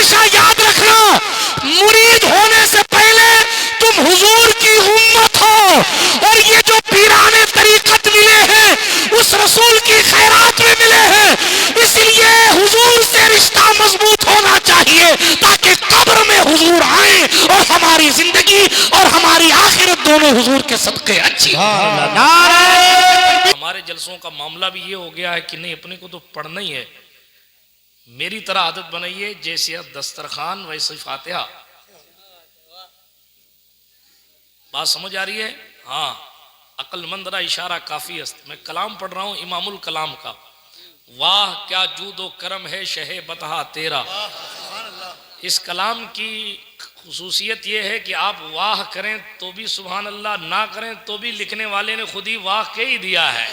हमेशा याद रखना, मुरीद होने से पहले तुम हुजूर की उम्मत हो, और ये जो पीराने तरीकत मिले हैं उस रसूल की खैरात में मिले हैं। इसलिए हुजूर से रिश्ता मजबूत होना चाहिए ताकि कब्र में हुजूर आए और हमारी जिंदगी और हमारी आखिरत दोनों हुजूर के सदके अच्छी। हमारे जलसों का मामला भी ये हो गया है कि नहीं, अपने को तो पढ़ना ही है। मेरी तरह आदत बनाइए, जैसे दस्तरखान वैसे फातिहा। बात समझ आ रही है? हाँ, अक्लमंद रहा इशारा काफी है। मैं कलाम पढ़ रहा हूं इमामुल कलाम का। वाह क्या जूदो करम है शहे बतहा तेरा। इस कलाम की खुसूसियत यह है कि आप वाह करें तो भी सुभान अल्लाह, ना करें तो भी लिखने वाले ने खुद ही वाह के ही दिया है।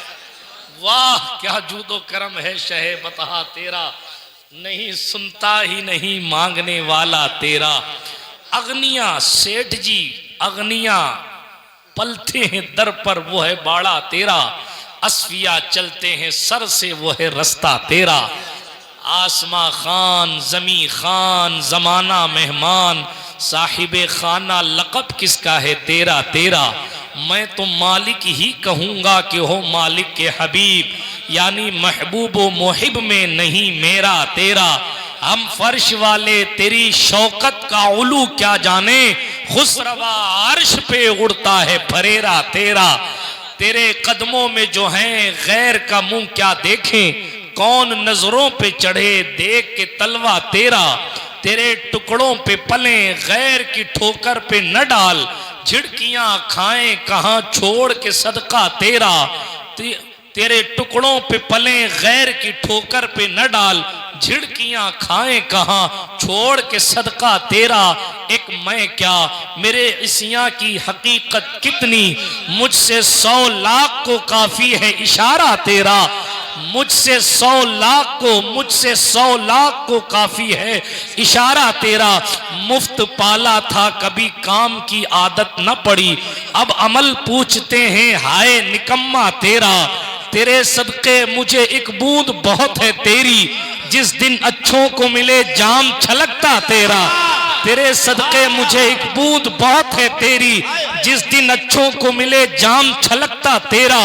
वाह क्या जूदो करम है शहे बतहा तेरा, नहीं सुनता ही नहीं मांगने वाला तेरा। अग्निया सेठ जी अग्निया पलते हैं दर पर, वो है बाड़ा तेरा। असफिया चलते हैं सर से, वो है रास्ता तेरा। आसमां खान जमी खान जमाना मेहमान, साहिबे खाना लक़ब किसका है तेरा तेरा। मैं तो मालिक ही कहूँगा कि हो मालिक के हबीब, यानी महबूब व मुहिब में नहीं मेरा तेरा। हम फर्श वाले तेरी शौकत का उलू क्या जाने, खुसरवा अर्श पे उड़ता है फरेरा तेरा। तेरे कदमों में जो है गैर का मुंह क्या देखें, कौन नजरों पे चढ़े देख के तलवा तेरा। तेरे टुकड़ों पे पले गैर की ठोकर पे न डाल, झिड़कियां खाएं कहां छोड़ के सदका तेरा। तेरे टुकड़ों पे पले गैर की ठोकर पे न डाल, झिड़कियां खाएं कहां छोड़ के सदका तेरा। एक मैं क्या मेरे इसियां की हकीकत कितनी, मुझसे 100 लाख को काफी है इशारा तेरा। मुझसे 100 लाख को काफी है इशारा तेरा। मुफ्त पाला था कभी काम की आदत न पड़ी, अब अमल पूछते हैं हाय निकम्मा तेरा। तेरे सदके मुझे एक बूंद बहुत है तेरी, जिस दिन अच्छों को मिले जाम छलकता तेरा। तेरे सदके मुझे एक बूंद बहुत है तेरी, जिस दिन अच्छों को मिले जाम छलकता तेरा।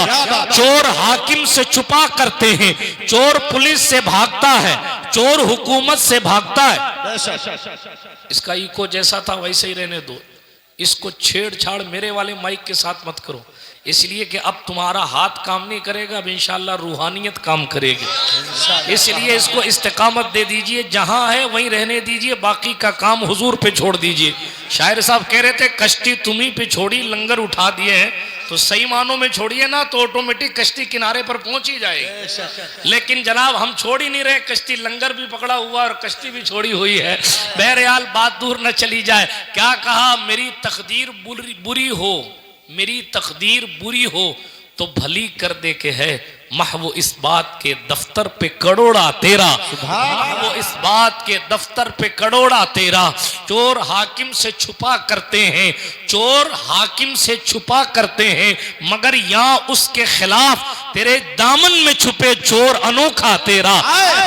चोर हाकिम से छुपा करते हैं, चोर पुलिस से भागता है, चोर हुकूमत से भागता है। इसका इको जैसा था वैसे ही रहने दो, इसको छेड़छाड़ मेरे वाले माइक के साथ मत करो, इसलिए कि अब तुम्हारा हाथ काम नहीं करेगा, अब इंशाल्लाह रूहानियत काम करेगी। इसलिए इसको इस्तिकामत दे दीजिए, जहां है वहीं रहने दीजिए, बाकी का काम हुजूर पे छोड़ दीजिए। शायर साहब कह रहे थे कश्ती तुम्ही पे छोड़ी लंगर उठा दिए हैं, तो सही मानों में छोड़िए ना तो ऑटोमेटिक कश्ती किनारे पर पहुंच ही जाएगी। लेकिन जनाब हम छोड़ ही नहीं रहे, कश्ती लंगर भी पकड़ा हुआ और कश्ती भी छोड़ी हुई है। बहरहाल बात दूर न चली जाए। क्या कहा, मेरी तकदीर बुरी हो, मेरी तकदीर बुरी हो तो भली कर दे के है, महवो इस बात के दफ्तर पे करोड़ा तेरा। महवो इस बात के दफ्तर पे करोड़ा तेरा। चोर हाकिम से छुपा करते हैं, चोर हाकिम से छुपा करते हैं, मगर यहाँ उसके खिलाफ तेरे दामन में छुपे चोर अनोखा तेरा।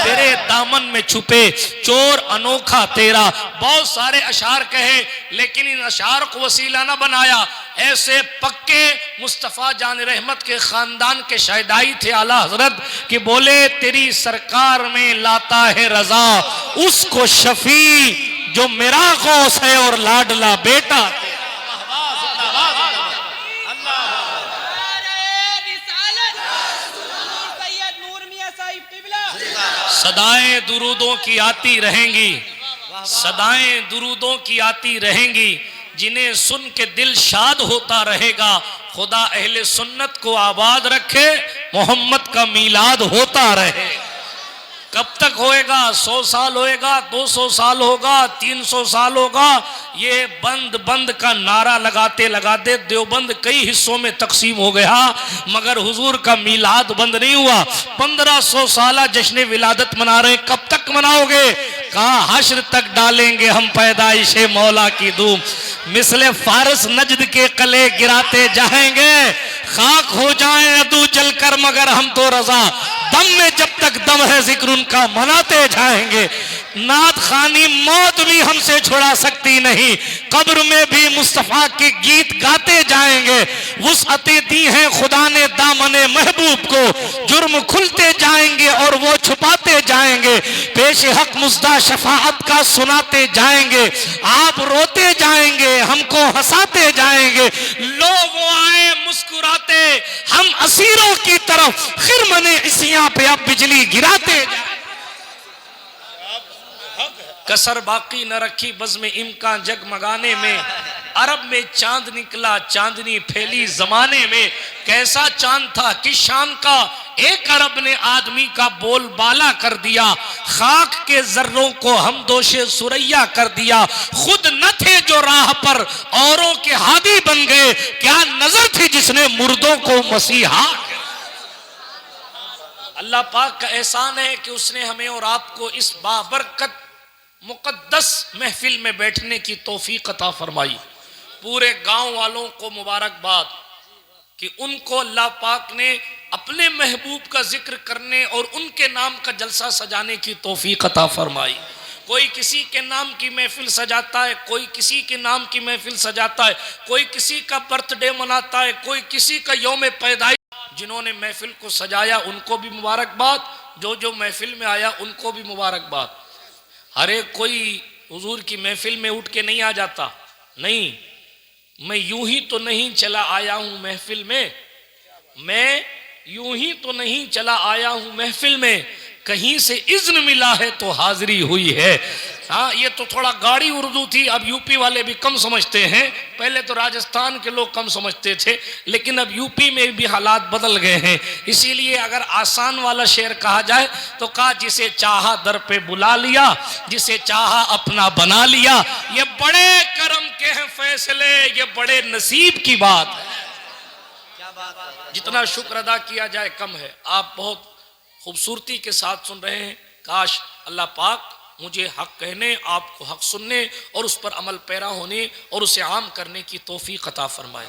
तेरे दामन में छुपे चोर अनोखा तेरा। बहुत सारे अशार कहे, लेकिन इन अशार को वसीला न बनाया। ऐसे पक्के मुस्तफ़ा जान रहमत के खानदान के शायदाई थे आला हजरत कि बोले तेरी सरकार में लाता है रजा उसको शफी जो मेरा गौस है और लाडला बेटा। सदाएं दुरूदों की आती रहेंगी, सदाएं दुरूदों की आती रहेंगी, जिन्हें सुन के दिल शाद होता रहेगा। खुदा अहले सुन्नत को आबाद रखे, मोहम्मद का मीलाद होता रहे। कब तक होएगा? 100 साल होएगा, 200 साल होगा, 300 साल होगा। ये बंद बंद का नारा लगाते लगाते देवबंद कई हिस्सों में तकसीम हो गया, मगर हुजूर का मीलाद बंद नहीं हुआ। 1500 साल जश्न विलादत मना रहे, कब तक मनाओगे? कहा हश्र तक डालेंगे हम पैदाइशे मौला की धूम, मिसले फारस नजद के कले गिराते जाएंगे, खाक हो जाए अदू जलकर मगर हम तो रजा। दम में जब तक दम है जिक्र उनका मनाते जाएंगे। नात खानी मौत भी हमसे छुड़ा सकती नहीं, कब्र में भी मुस्तफा के गीत गाते जाएंगे। वुसअतें दी हैं खुदा ने दामने महबूब को, जुर्म खुलते जाएंगे और वो छुपाते जाएंगे। पेश हक मुस्दा शफाअत का सुनाते जाएंगे। आप रोते जाएंगे, हमको हंसाते जाएंगे। लोग वो आए मुस्कुराते, हम असीरों की तरफ खिरमने इसियां पे अब बिजली गिराते जाएंगे। कसर बाकी न रखी बज़्म इम्कान जगमगाने में, अरब में चांद निकला चांदनी फैली जमाने में। कैसा चांद था कि शाम का एक अरब ने आदमी का बोल बाला कर दिया। खाक के जर्रों को हम दोषे सुरैया कर दिया। खुद न थे जो राह पर औरों के हादी बन गए। क्या नजर थी जिसने मुर्दों को मसीहा। अल्लाह पाक का एहसान है कि उसने हमें और आपको इस बाबरकत मुकद्दस महफिल में बैठने की तौफीक अता फरमाई। पूरे गांव वालों को मुबारकबाद कि उनको अल्लाह पाक ने अपने महबूब का जिक्र करने और उनके नाम का जलसा सजाने की तौफीक अता फरमाई। कोई किसी के नाम की महफिल सजाता है, कोई किसी के नाम की महफिल सजाता है, कोई किसी का बर्थडे मनाता है, कोई किसी का यौम पैदाइश। जिन्होंने महफिल को सजाया उनको भी मुबारकबाद, जो महफिल में आया उनको भी मुबारकबाद। हर एक कोई हुजूर की महफिल में उठ के नहीं आ जाता, नहीं, मैं यूं ही तो नहीं चला आया हूं महफिल में, मैं यूं ही तो नहीं चला आया हूं महफिल में, कहीं से इज्न मिला है तो हाजिरी हुई है। हाँ, ये तो थोड़ा गाड़ी उर्दू थी, अब यूपी वाले भी कम समझते हैं। पहले तो राजस्थान के लोग कम समझते थे, लेकिन अब यूपी में भी हालात बदल गए हैं। इसीलिए अगर आसान वाला शेर कहा जाए तो कहा जिसे चाहा दर पे बुला लिया, जिसे चाहा अपना बना लिया। ये बड़े करम के हैं फैसले, ये बड़े नसीब की बात है। जितना शुक्र अदा किया जाए कम है। आप बहुत खूबसूरती के साथ सुन रहे हैं। काश अल्लाह पाक मुझे हक कहने, आपको हक सुनने और उस पर अमल पैरा होने और उसे आम करने की तौफीक अता फरमाए।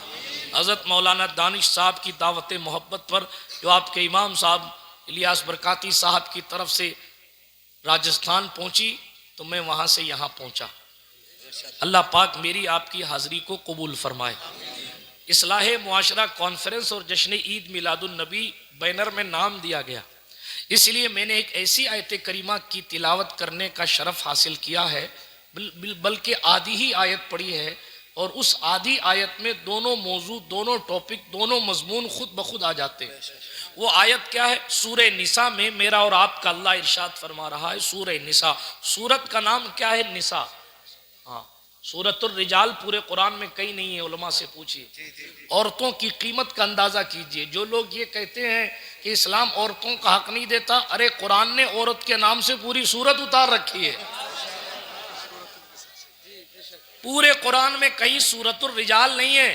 हज़रत मौलाना दानिश साहब की दावत मोहब्बत पर जो आपके इमाम साहब इलियास बरकाती साहब की तरफ से राजस्थान पहुंची तो मैं वहां से यहाँ पहुंचा। अल्लाह पाक मेरी आपकी हाज़िरी को कबूल फरमाए। इस्लाह मुआशरा कॉन्फ्रेंस और जश्न ईद मिलादुन नबी बैनर में नाम दिया गया, इसलिए मैंने एक ऐसी आयत करीमा की तिलावत करने का शरफ हासिल किया है, बल्कि आधी ही आयत पढ़ी है और उस आधी आयत में दोनों मौजू, दोनों टॉपिक, दोनों मजमून खुद ब खुद आ जाते हैं। वो आयत क्या है? सूरह निसा में मेरा और आपका अल्लाह इरशाद फरमा रहा है। सूरह निसा, सूरत का नाम क्या है? निसा। हाँ, सूरतुर रिजाल पूरे कुरान में कहीं नहीं है, उलमा से पूछिए। औरतों की कीमत का अंदाजा कीजिए। जो लोग ये कहते हैं कि इस्लाम औरतों का हक नहीं देता, अरे कुरान ने औरत के नाम से पूरी सूरत उतार रखी है। पूरे कुरान में कहीं सूरतुर रिजाल नहीं है,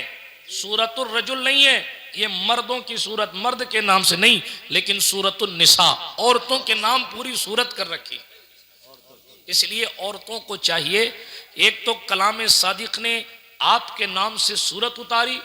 सूरतुर रजुल नहीं है। ये मर्दों की सूरत, मर्द के नाम से नहीं, लेकिन सूरतुन निसा, औरतों के नाम पूरी सूरत कर रखी। इसलिए औरतों को चाहिए, एक तो कलाम सादिक ने आपके नाम से सूरत उतारी,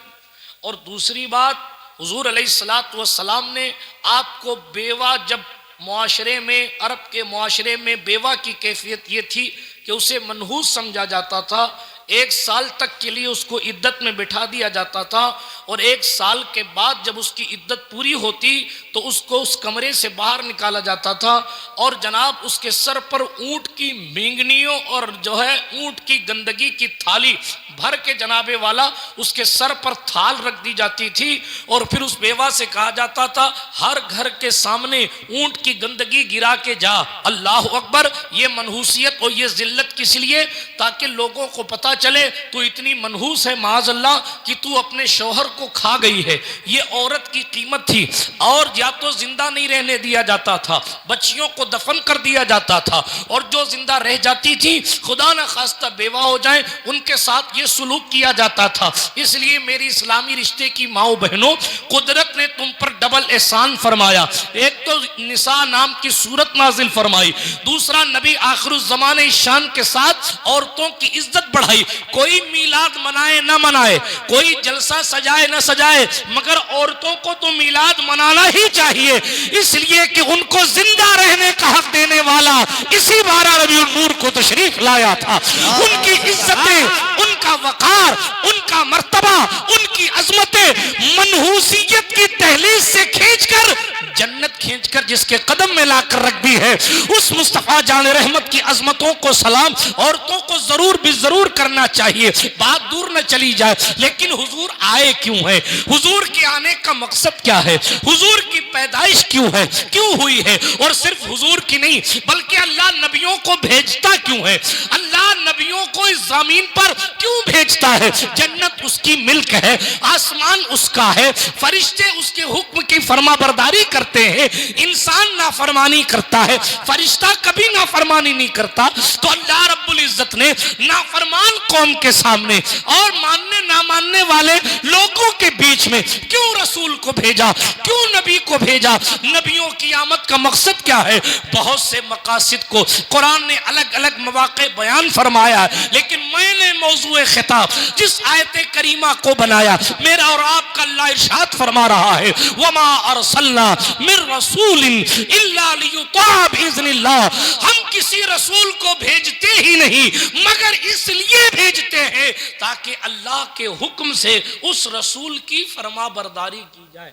और दूसरी बात हुजूर अलैहिस्सलातु वस्सलाम ने आपको बेवा, जब मुआशरे में, अरब के मुआशरे में बेवा की कैफियत ये थी कि उसे मनहूस समझा जाता था। 1 साल तक के लिए उसको इद्दत में बिठा दिया जाता था, और 1 साल के बाद जब उसकी इद्दत पूरी होती तो उसको उस कमरे से बाहर निकाला जाता था, और जनाब उसके सर पर ऊंट की मींगनियों और जो है ऊंट की गंदगी की थाली भर के जनाबे वाला उसके सर पर थाल रख दी जाती थी। और फिर उस बेवा से कहा जाता था हर घर के सामने ऊंट की गंदगी गिरा के जा। अल्लाह अकबर। ये मनहूसियत और ये जिल्लत किस लिए? ताकि लोगों को पता चले तू इतनी मनहूस है माज़अल्लाह कि तू अपने शौहर को खा गई है। ये औरत की कीमत थी। और या तो जिंदा नहीं रहने दिया जाता था, बच्चियों को दफन कर दिया जाता था, और जो जिंदा रह जाती थी खुदा न खास्ता बेवा हो जाए उनके साथ ये सुलूक किया जाता था। इसलिए मेरी इस्लामी रिश्ते की माओ बहनों, कुदरत ने तुम पर डबल एहसान फरमाया। एक तो निसा नाम की सूरत नाजिल फरमाई, दूसरा नबी आखिरुज़ ज़माने शान के साथ औरतों की इज्जत बढ़ाई। कोई मीलाद मनाए ना मनाए, कोई जलसा सजाए सजाए न सजाए, मगर औरतों को तो मिलाद मनाना ही चाहिए, इसलिए कि उनको जिंदा रहने का हक देने वाला इसी 12 रबीउल नूर को तशरीफ लाया था। उनकी इज्जतें, उनका वकार, उनका मर्तबा, उनकी अजमतें मनहूसियत की तहलीज से खींचकर जन्नत खींचकर जिसके कदम में लाकर रख दी है, उस मुस्तफा जान रहमत की अजमतों को सलाम औरतों को जरूर भी जरूर करना चाहिए। बात दूर न चली जाए, लेकिन हुजूर आए क्यों है, हुजूर के आने का मकसद क्या है, हुजूर की पैदाइश क्यों है, क्यों हुई है, और सिर्फ हुजूर की नहीं बल्कि अल्लाह नबियों को भेजता क्यों है, अल्लाह नबियों को इस जमीन पर क्यों भेजता है। जन्नत उसकी मिल्क है, आसमान उसका है, फरिश्ते उसके हुक्म की फरमाबरदारी करते हैं, इंसान नाफरमानी करता है, फरिश्ता कभी नाफरमानी नहीं करता। तो अल्लाह रब्बुल इज्जत ने नाफरमान कौम के सामने और मानने ना मानने वाले लोगों के बीच में क्यों रसूल को भेजा, क्यों नबी को भेजा। नबियों की आमद का मकसद क्या है, बहुत से मकासद को कुरान ने अलग अलग मौके बयान फरमाया है, लेकिन मैंने मौजूए खिताब जिस आयत करीमा को बनाया, मेरा और आपका अल्लाह इरशाद फरमा रहा है, वमा अरसलना मिर रसूलिन इल्ला लियुता बिइज़्निल्लाह, हम किसी रसूल को भेजते ही नहीं मगर इसलिए भेजते हैं ताकि अल्लाह के हुक्म से उस रसूल की फरमाबरदारी की जाए।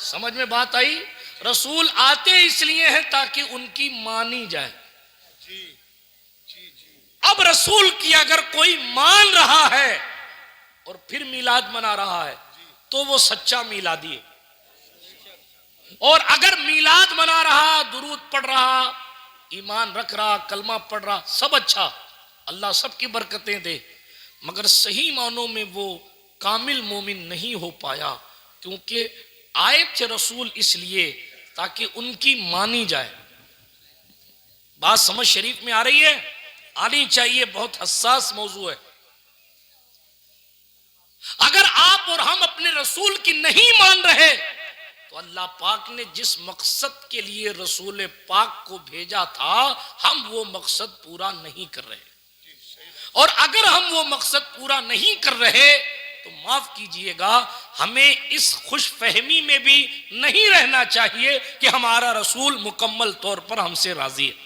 समझ में बात आई? रसूल आते इसलिए हैं ताकि उनकी मानी जाए। अब रसूल की अगर कोई मान रहा है और फिर मिलाद मना रहा है तो वो सच्चा मिलादी है, और अगर मिलाद मना रहा, दुरूद पढ़ रहा, ईमान रख रहा, कलमा पढ़ रहा, सब अच्छा, अल्लाह सबकी बरकतें दे, मगर सही मानों में वो कामिल मोमिन नहीं हो पाया, क्योंकि आए थे रसूल इसलिए ताकि उनकी मानी जाए। बात समझ शरीफ में आ रही है? आनी चाहिए, बहुत हसास मौजू है। अगर आप और हम अपने रसूल की नहीं मान रहे तो अल्लाह पाक ने जिस मकसद के लिए रसूल पाक को भेजा था हम वो मकसद पूरा नहीं कर रहे, और अगर हम वो मकसद पूरा नहीं कर रहे तो माफ कीजिएगा, हमें इस खुश फहमी में भी नहीं रहना चाहिए कि हमारा रसूल मुकम्मल तौर पर हमसे राजी है।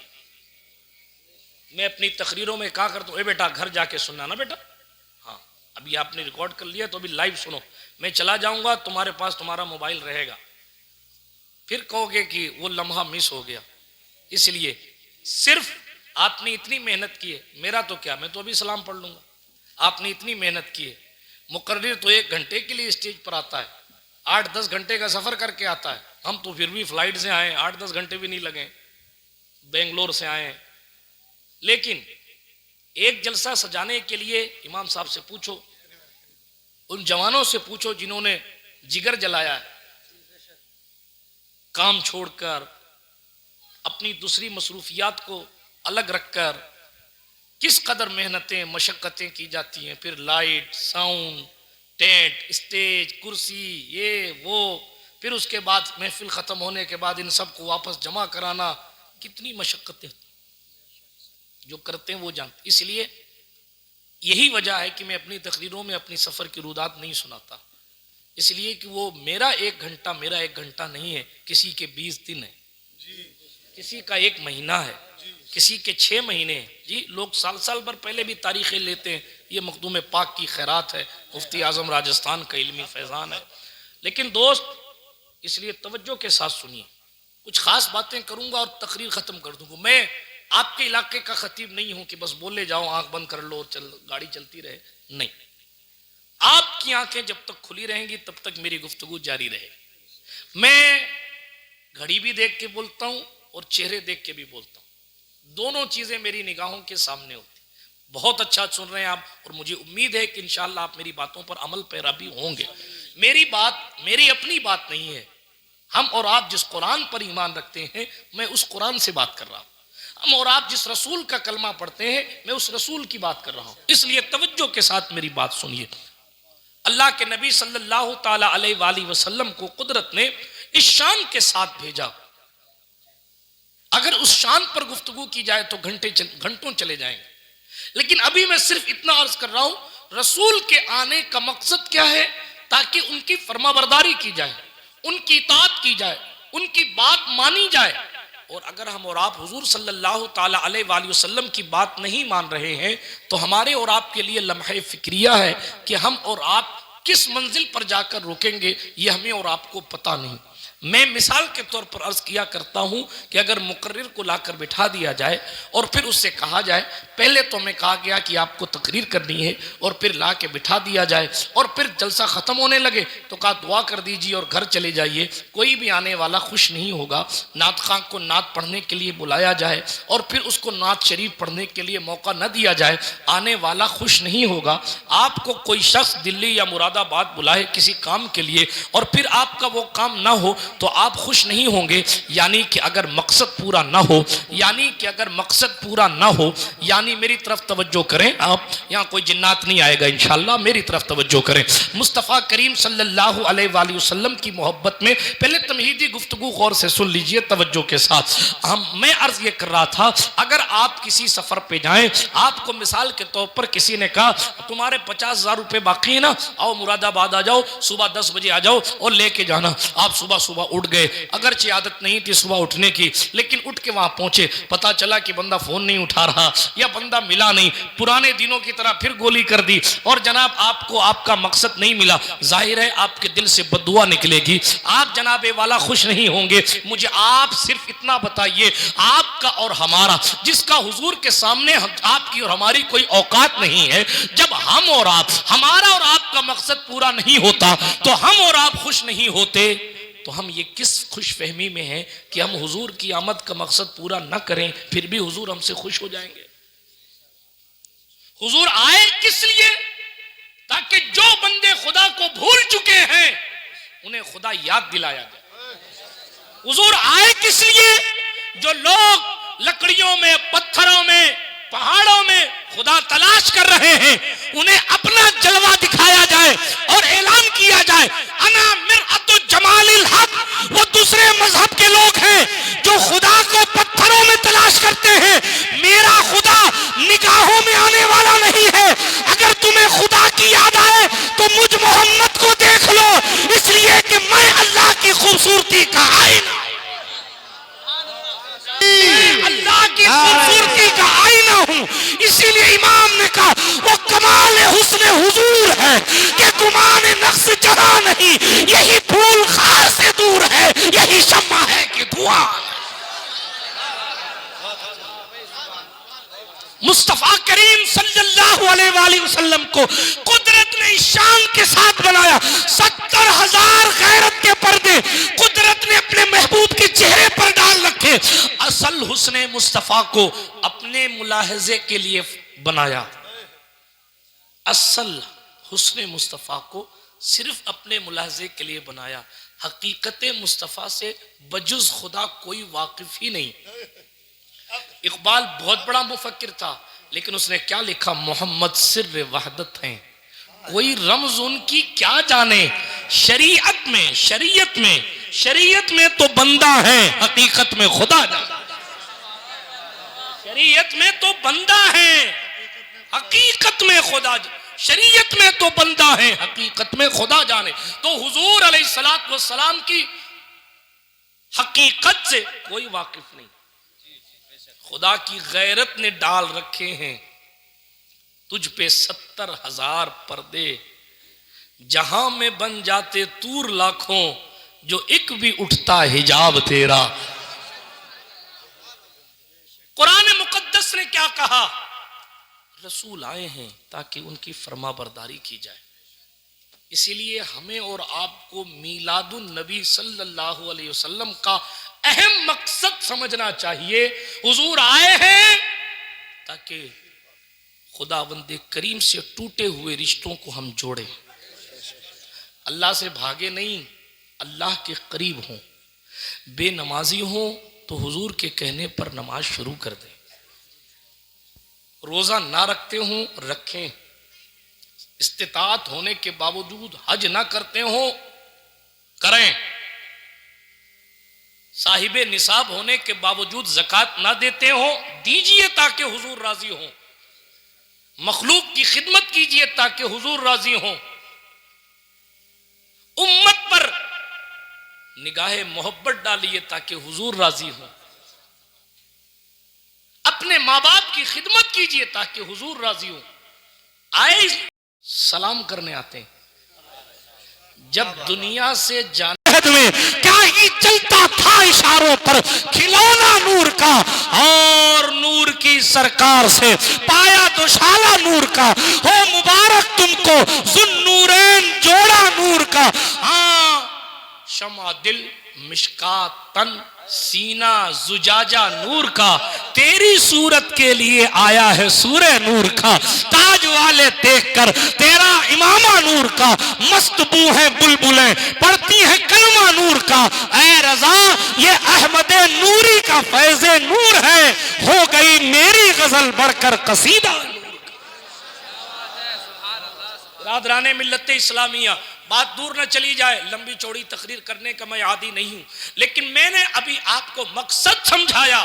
मैं अपनी तकरीरों में कहा करता हूँ, बेटा घर जाके सुनना ना बेटा, हाँ अभी आपने रिकॉर्ड कर लिया तो अभी लाइव सुनो, मैं चला जाऊंगा तुम्हारे पास तुम्हारा मोबाइल रहेगा, फिर कहोगे कि वो लम्हा मिस हो गया। इसलिए सिर्फ आपने इतनी मेहनत की है, मेरा तो क्या, मैं तो अभी सलाम पढ़ लूंगा, आपने इतनी मेहनत की है। मुकर्रिर तो 1 घंटे के लिए स्टेज पर आता है, 8-10 घंटे का सफर करके आता है, हम तो फिर भी फ्लाइट से आए, 8-10 घंटे भी नहीं लगे, बेंगलोर से आए। लेकिन एक जलसा सजाने के लिए इमाम साहब से पूछो, उन जवानों से पूछो जिन्होंने जिगर जलाया है, काम छोड़कर अपनी दूसरी मसरूफियात को अलग रखकर किस कदर मेहनतें मशक्क़तें की जाती हैं, फिर लाइट, साउंड, टेंट, स्टेज, कुर्सी, ये वो, फिर उसके बाद महफिल ख़त्म होने के बाद इन सब को वापस जमा कराना, कितनी मशक्क़तें जो करते हैं वो जानते। इसलिए यही वजह है कि मैं अपनी तकरीरों में अपनी सफ़र की रुदात नहीं सुनाता, इसलिए कि वो मेरा 1 घंटा मेरा 1 घंटा नहीं है, किसी के 20 दिन है, किसी का 1 महीना है, किसी के 6 महीने हैं। जी लोग साल भर पहले भी तारीखें लेते हैं, ये मखदूम पाक की खैरात है, मुफ्ती आज़म राजस्थान का इल्मी फैज़ान है। लेकिन दोस्त इसलिए तवज्जो के साथ सुनिए, कुछ ख़ास बातें करूँगा और तकरीर ख़त्म कर दूँगा। मैं आपके इलाके का खतीब नहीं हूँ कि बस बोले जाओ, आंख बंद कर लो, गाड़ी चलती रहे, नहीं। आपकी आंखें जब तक खुली रहेंगी तब तक मेरी गुफ्तगू जारी रहेगी। मैं घड़ी भी देख के बोलता हूँ और चेहरे देख के भी बोलता हूँ, दोनों चीजें मेरी निगाहों के सामने होती। बहुत अच्छा सुन रहे हैं आप, और मुझे उम्मीद है कि इंशाअल्लाह आप मेरी बातों पर अमल पैरा भी होंगे। मेरी बात मेरी अपनी बात नहीं है, हम और आप जिस कुरान पर ईमान रखते हैं मैं उस कुरान से बात कर रहा हूँ, हम और आप जिस रसूल का कलमा पढ़ते हैं मैं उस रसूल की बात कर रहा हूँ। इसलिए तवज्जो के साथ मेरी बात सुनिए। अल्लाह के नबी सल्लल्लाहु ताला अलैहि वसल्लम को कुदरत ने इस शान के साथ भेजा, अगर उस शान पर गुफ्तगू की जाए तो घंटों चले जाएंगे, लेकिन अभी मैं सिर्फ इतना अर्ज कर रहा हूं रसूल के आने का मकसद क्या है? ताकि उनकी फरमाबरदारी की जाए, उनकी इताअत की जाए, उनकी बात मानी जाए। और अगर हम और आप हुजूर सल्लल्लाहु ताला अलैहि वसल्लम की बात नहीं मान रहे हैं तो हमारे और आपके लिए लम्हे फिक्रिया है कि हम और आप किस मंजिल पर जाकर रुकेंगे, ये हमें और आपको पता नहीं। मैं मिसाल के तौर पर अर्ज किया करता हूं कि अगर मुकर्रिर को लाकर बिठा दिया जाए और फिर उससे कहा जाए, पहले तो मैं कहा गया कि आपको तकरीर करनी है, और फिर ला के बिठा दिया जाए और फिर जलसा ख़त्म होने लगे तो कहा दुआ कर दीजिए और घर चले जाइए, कोई भी आने वाला खुश नहीं होगा। नात खां को नात पढ़ने के लिए बुलाया जाए और फिर उसको नात शरीफ पढ़ने के लिए मौका न दिया जाए, आने वाला खुश नहीं होगा। आपको कोई शख्स दिल्ली या मुरादाबाद बुलाए किसी काम के लिए और फिर आपका वो काम ना हो तो आप खुश नहीं होंगे। यानी कि अगर मकसद पूरा ना हो, यानी कि अगर मकसद पूरा ना हो, यानी मेरी तरफ तवज्जो करें आप, यहाँ कोई जिन्नात नहीं आएगा इंशाल्लाह, मेरी तरफ तवज्जो करें। मुस्तफ़ा करीम सल्लल्लाहु अलैहि वसल्लम की मोहब्बत में पहले तमहीदी गुफ्तगू गौर से सुन लीजिए तवज्जो के साथ। मैं अर्ज ये कर रहा था, अगर आप किसी सफर पे जाएं, आपको मिसाल के तौर पर किसी ने कहा तुम्हारे 50,000 रुपए बाकी है ना, आओ मुरादाबाद आ जाओ, सुबह 10 बजे आ जाओ और लेके जाना। आप सुबह सुबह उठ गए, अगरचे आदत नहीं थी सुबह उठने की, लेकिन उठ के वहां पहुंचे, पता चला कि बंदा फोन नहीं उठा रहा या बंदा मिला नहीं, पुराने दिनों की तरह फिर गोली कर दी और जनाब आपको आपका मकसद नहीं मिला। जाहिर है आपके दिल से बद्दुआ निकलेगी, आप जनाबे वाला खुश नहीं होंगे। मुझे आप सिर्फ इतना बताइए, आपका और हमारा, जिसका हुजूर के सामने आपकी और हमारी कोई औकात नहीं है, जब हम और आप, हमारा और आपका मकसद पूरा नहीं होता तो हम और आप खुश नहीं होते, तो हम ये किस खुशफहमी में हैं कि हम हुजूर की आमद का मकसद पूरा न करें फिर भी हुजूर हमसे खुश हो जाएंगे। हुजूर आए किस लिए? ताकि जो बंदे खुदा को भूल चुके हैं उन्हें खुदा याद दिलाया जाए। हुजूर आए किस लिए? जो लोग लकड़ियों में, पत्थरों में, पहाड़ों में खुदा तलाश कर रहे हैं, उन्हें अपना जलवा दिखाया जाए और ऐलान किया जाए अना मिरअतु जमालिल हक। वो दूसरे मजहब के लोग हैं जो खुदा को पत्थरों में तलाश करते हैं, मेरा खुदा निगाहों में आने वाला नहीं है। अगर तुम्हें खुदा की याद आए तो मुझ मोहम्मद को देख लो, इसलिए कि मैं अल्लाह की खूबसूरती का आईना, अल्लाह की खूबसूरती का आईना हूं। इसीलिए इमाम ने कहा वो कमाल हुस्न हुजूर है कि गुमान नक्श जहां नहीं, यही फूल खार से दूर है, यही शम्मा है कि धुआं। मुस्तफा करीम सल्लल्लाहु अलैहि वसल्लम को कुदरत ने शान के साथ बनाया। 70,000 गैरत के पर्दे कुदरत ने अपने महबूब के चेहरे पर डाल रखे। असल हुस्ने मुस्तफा को अपने मुलाहजे के लिए बनाया। असल हुस्ने मुस्तफा को सिर्फ अपने मुलाहजे के लिए बनाया। हकीकत मुस्तफा से बजुज खुदा कोई वाकिफ ही नहीं। इकबाल बहुत बड़ा मुफक्किर था, लेकिन उसने क्या लिखा? मोहम्मद सिर्र वहदत हैं, कोई रमज उनकी क्या जाने। शरीयत में, शरीयत में, शरीयत में तो बंदा है, हकीकत में खुदा जाने। शरीयत में तो बंदा है, हकीकत में खुदा। शरीयत में तो बंदा है, हकीकत में खुदा जाने। तो हुजूर अलैहिस्सलातु वस्सलाम की हकीकत से कोई वाकिफ नहीं। खुदा की गैरत ने डाल रखे हैं तुझ पे 70,000 पर्दे, जहां में बन जाते तूर लाखों, जो एक भी उठता हिजाब तेरा। कुरान मुकद्दस ने क्या कहा? रसूल आए हैं ताकि उनकी फरमाबरदारी की जाए। इसीलिए हमें और आपको मीलादुन नबी सल्लल्लाहु अलैहि वसल्लम का अहम मकसद समझना चाहिए। हुजूर आए हैं ताकि खुदावंद करीम से टूटे हुए रिश्तों को हम जोड़े, अल्लाह से भागे नहीं, अल्लाह के करीब हों। बेनमाजी हों तो हुजूर के कहने पर नमाज शुरू कर दें। रोजा ना रखते हों, रखें। इस्तिताअत होने के बावजूद हज ना करते हो, करें। साहिबे निसाब होने के बावजूद ज़कात ना देते हो, दीजिए ताकि हुजूर राजी हो। मखलूक की खिदमत कीजिए ताकि हुजूर राजी हों। उम्मत पर निगाहे मोहब्बत डालिए ताकि हुजूर राजी हों। अपने माँ बाप की खिदमत कीजिए ताकि हुजूर राजी हों। आए सलाम करने आते हैं। जब दुनिया से जाने में क्या ही चलता था इशारों पर, खिलौना नूर का और नूर की सरकार से पाया दुशाला नूर का। हो मुबारक तुमको जुन्नूरैन जोड़ा नूर का। हाँ शमा दिल मिशकात तन सीना जुजाजा नूर का। तेरी सूरत के लिए आया है सूरे नूर का। ताज वाले देखकर तेरा इमामा नूर का। मस्त बू है बुलबुलें पढ़ती है कलमा नूर का। ऐ रजा ये अहमदे नूरी का फैज़े नूर है। हो गई मेरी गजल बढ़कर कसीदा नूर का। रादराने मिल्लत इस्लामिया, बात दूर न चली जाए, लंबी चौड़ी तकरीर करने का मैं आदी नहीं हूं, लेकिन मैंने अभी आपको मकसद समझाया।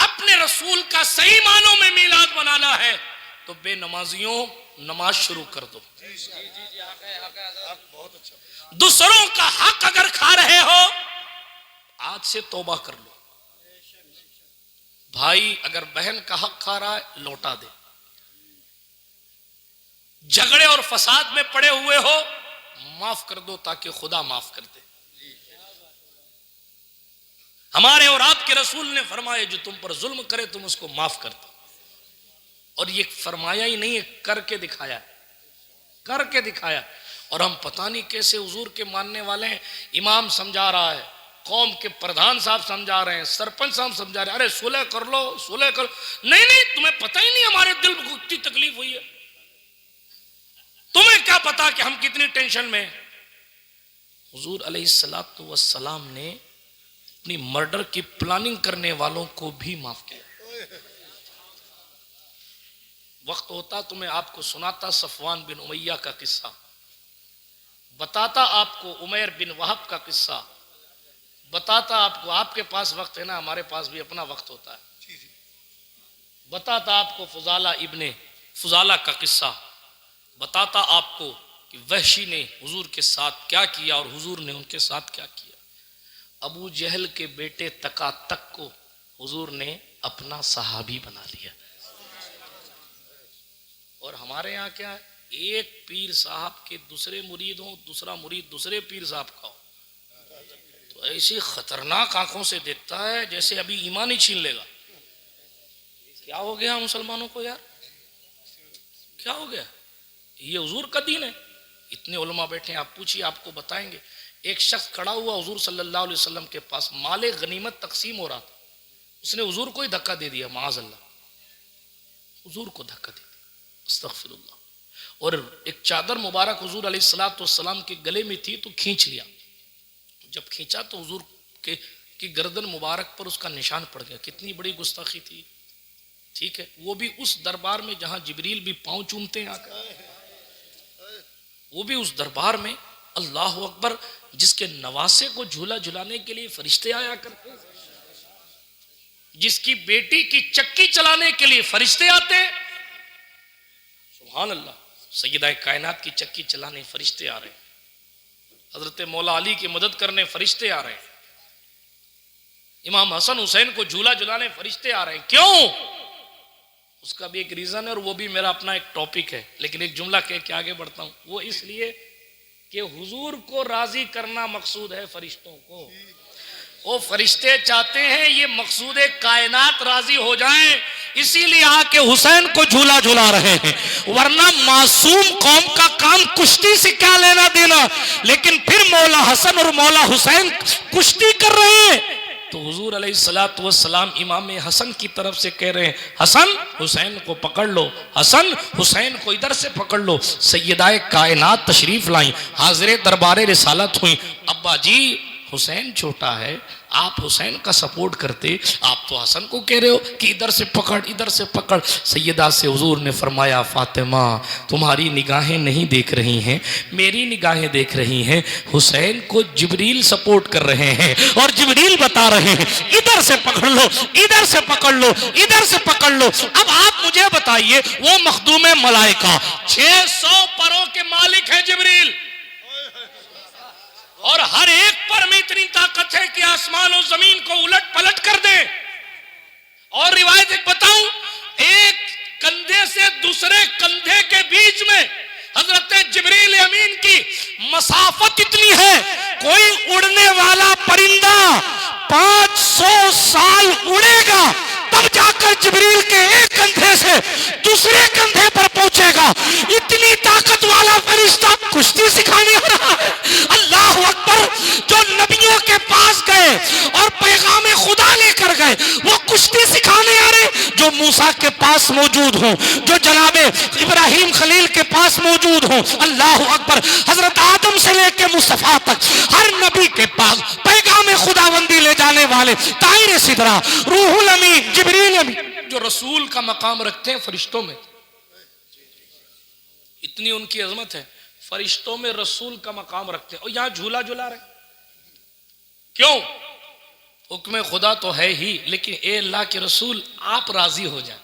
अपने रसूल का सही मानों में मिलाद बनाना है तो बेनमाजियों नमाज शुरू कर दो। दूसरों का हक अगर खा रहे हो आज से तौबा कर लो। भाई अगर बहन का हक खा रहा है लौटा दे। झगड़े और फसाद में पड़े हुए हो माफ कर दो ताकि खुदा माफ कर दे। हमारे और आपके रसूल ने फरमाया जो तुम पर जुल्म करे तुम उसको माफ कर दो। और ये फरमाया ही नहीं है, करके दिखाया, करके दिखाया। और हम पता नहीं कैसे हुजूर के मानने वाले हैं। इमाम समझा रहा है, कौम के प्रधान साहब समझा रहे हैं, सरपंच साहब समझा रहे हैं, अरे सुलह कर लो, सुलह कर। नहीं नहीं, तुम्हें पता ही नहीं हमारे दिल को कितनी तकलीफ हुई है। तुम्हें क्या पता कि हम कितनी टेंशन में। हुजूर अलैहिस्सलातु वस्सलाम ने अपनी मर्डर की प्लानिंग करने वालों को भी माफ किया। वक्त होता तो मैं आपको सुनाता सफवान बिन उमैया का किस्सा, बताता आपको उमैर बिन वहब का किस्सा, बताता आपको, आपके पास वक्त है ना, हमारे पास भी अपना वक्त होता है, बताता आपको फुजाला इब्ने फुजाला का किस्सा, बताता आपको कि वहशी ने हुजूर के साथ क्या किया और हुजूर ने उनके साथ क्या किया। अबू जहल के बेटे तका तक को हुजूर ने अपना सहाबी बना लिया। और हमारे यहाँ क्या है, एक पीर साहब के दूसरे मुरीद हो, दूसरा मुरीद दूसरे पीर साहब का हो, तो ऐसी खतरनाक आंखों से देखता है जैसे अभी ईमान ही छीन लेगा। क्या हो गया मुसलमानों को यार, क्या हो गया? ये हुजूर का दीन है। इतने उलमा बैठे हैं, आप पूछिए आपको बताएंगे। एक शख्स खड़ा हुआ हुजूर सल्लल्लाहु अलैहि वसल्लम के पास, माले गनीमत तकसीम हो रहा था, उसने हुजूर को ही धक्का दे दिया, माअज़ल्लाह, हुजूर को धक्का दे दिया, अस्तगफिरुल्लाह। और एक चादर मुबारक हुजूर अलैहिस्सलातु वस्सलाम के गले में थी तो खींच लिया। जब खींचा तो हुजूर की गर्दन मुबारक पर उसका निशान पड़ गया। कितनी बड़ी गुस्ताखी थी। ठीक है, वो भी उस दरबार में जहां जिब्रील भी पांव चूमते हैं आकर, वो भी उस दरबार में, अल्लाह अकबर, जिसके नवासे को झूला झुलाने के लिए फरिश्ते आया करते, जिसकी बेटी की चक्की चलाने के लिए फरिश्ते आते, सुभान अल्लाह, सैयदा कायनात की चक्की चलाने फरिश्ते आ रहे हैं, हजरत मौला अली की मदद करने फरिश्ते आ रहे हैं, इमाम हसन हुसैन को झूला झुलाने फरिश्ते आ रहे हैं। क्यों? उसका भी एक रीजन है और वो भी मेरा अपना एक टॉपिक है, लेकिन एक जुमला कह के आगे बढ़ता हूं। वो इसलिए कि हुजूर को राजी करना मकसूद है फरिश्तों को। वो फरिश्ते चाहते हैं ये मकसूद कायनात राजी हो जाएं, इसीलिए आके हुसैन को झूला झुला रहे हैं। वरना मासूम कौम का काम कुश्ती से क्या लेना देना। लेकिन फिर मौला हसन और मौला हुसैन कुश्ती कर रहे हैं तो हुजूर अलैहिस्सलातु वस्सलाम इमाम हसन की तरफ से कह रहे हैं, हसन हुसैन को पकड़ लो, हसन हुसैन को इधर से पकड़ लो। सैयदाए कायनात तशरीफ लाई, हाजिर दरबारे रिसालत हुई, अब्बा जी हुसैन छोटा है, आप हुसैन का सपोर्ट करते, आप तो हसन को कह रहे हो कि इधर से पकड़ इधर से पकड़। सैयदा से हुजूर ने फरमाया, फातिमा तुम्हारी निगाहें नहीं देख रही हैं, मेरी निगाहें देख रही हैं। हुसैन को जिब्रील सपोर्ट कर रहे हैं और जिब्रील बता रहे हैं इधर से पकड़ लो, इधर से पकड़ लो, इधर से पकड़ लो। अब आप मुझे बताइए, वो मखदूम मलाइका 600 परों के मालिक है जिब्रील, और हर एक पर में इतनी ताकत है कि आसमान और जमीन को उलट पलट कर दे। और रिवायत एक बताऊं, एक कंधे से दूसरे कंधे के बीच में हजरत जिब्रील अमीन की मसाफत इतनी है, कोई उड़ने वाला परिंदा 500 साल उड़ेगा तब जाकर जिब्रील के एक कंधे से दूसरे कंधे पर पहुंचेगा। इतनी ताकत वाला फरिश्ता कुश्ती सिखाने आ रहा है। अल्लाह अकबर। जो नबियों के पास गए और पैगाम खुदा लेकर गए, वो कुश्ती सिखाने आ रहे। जो मूसा के पास मौजूद हो, जो जनाबे इब्राहिम खलील के पास मौजूद हो, अल्लाह अकबर, हजरत आदम से लेकर मुस्तफा तक हर नबी के पास पैगाम खुदाबंदी ले जाने वाले ताहिर सिदरा रूहुल अमीन जिब्रील अमीन, जो रसूल का मकाम रखते हैं फरिश्तों में, इतनी उनकी अजमत है, फरिश्तों में रसूल का मकाम रखते हैं। और यहां झूला झूला रहे क्यों? हुक्म खुदा तो है ही, लेकिन ए अल्लाह के रसूल आप राजी हो जाए।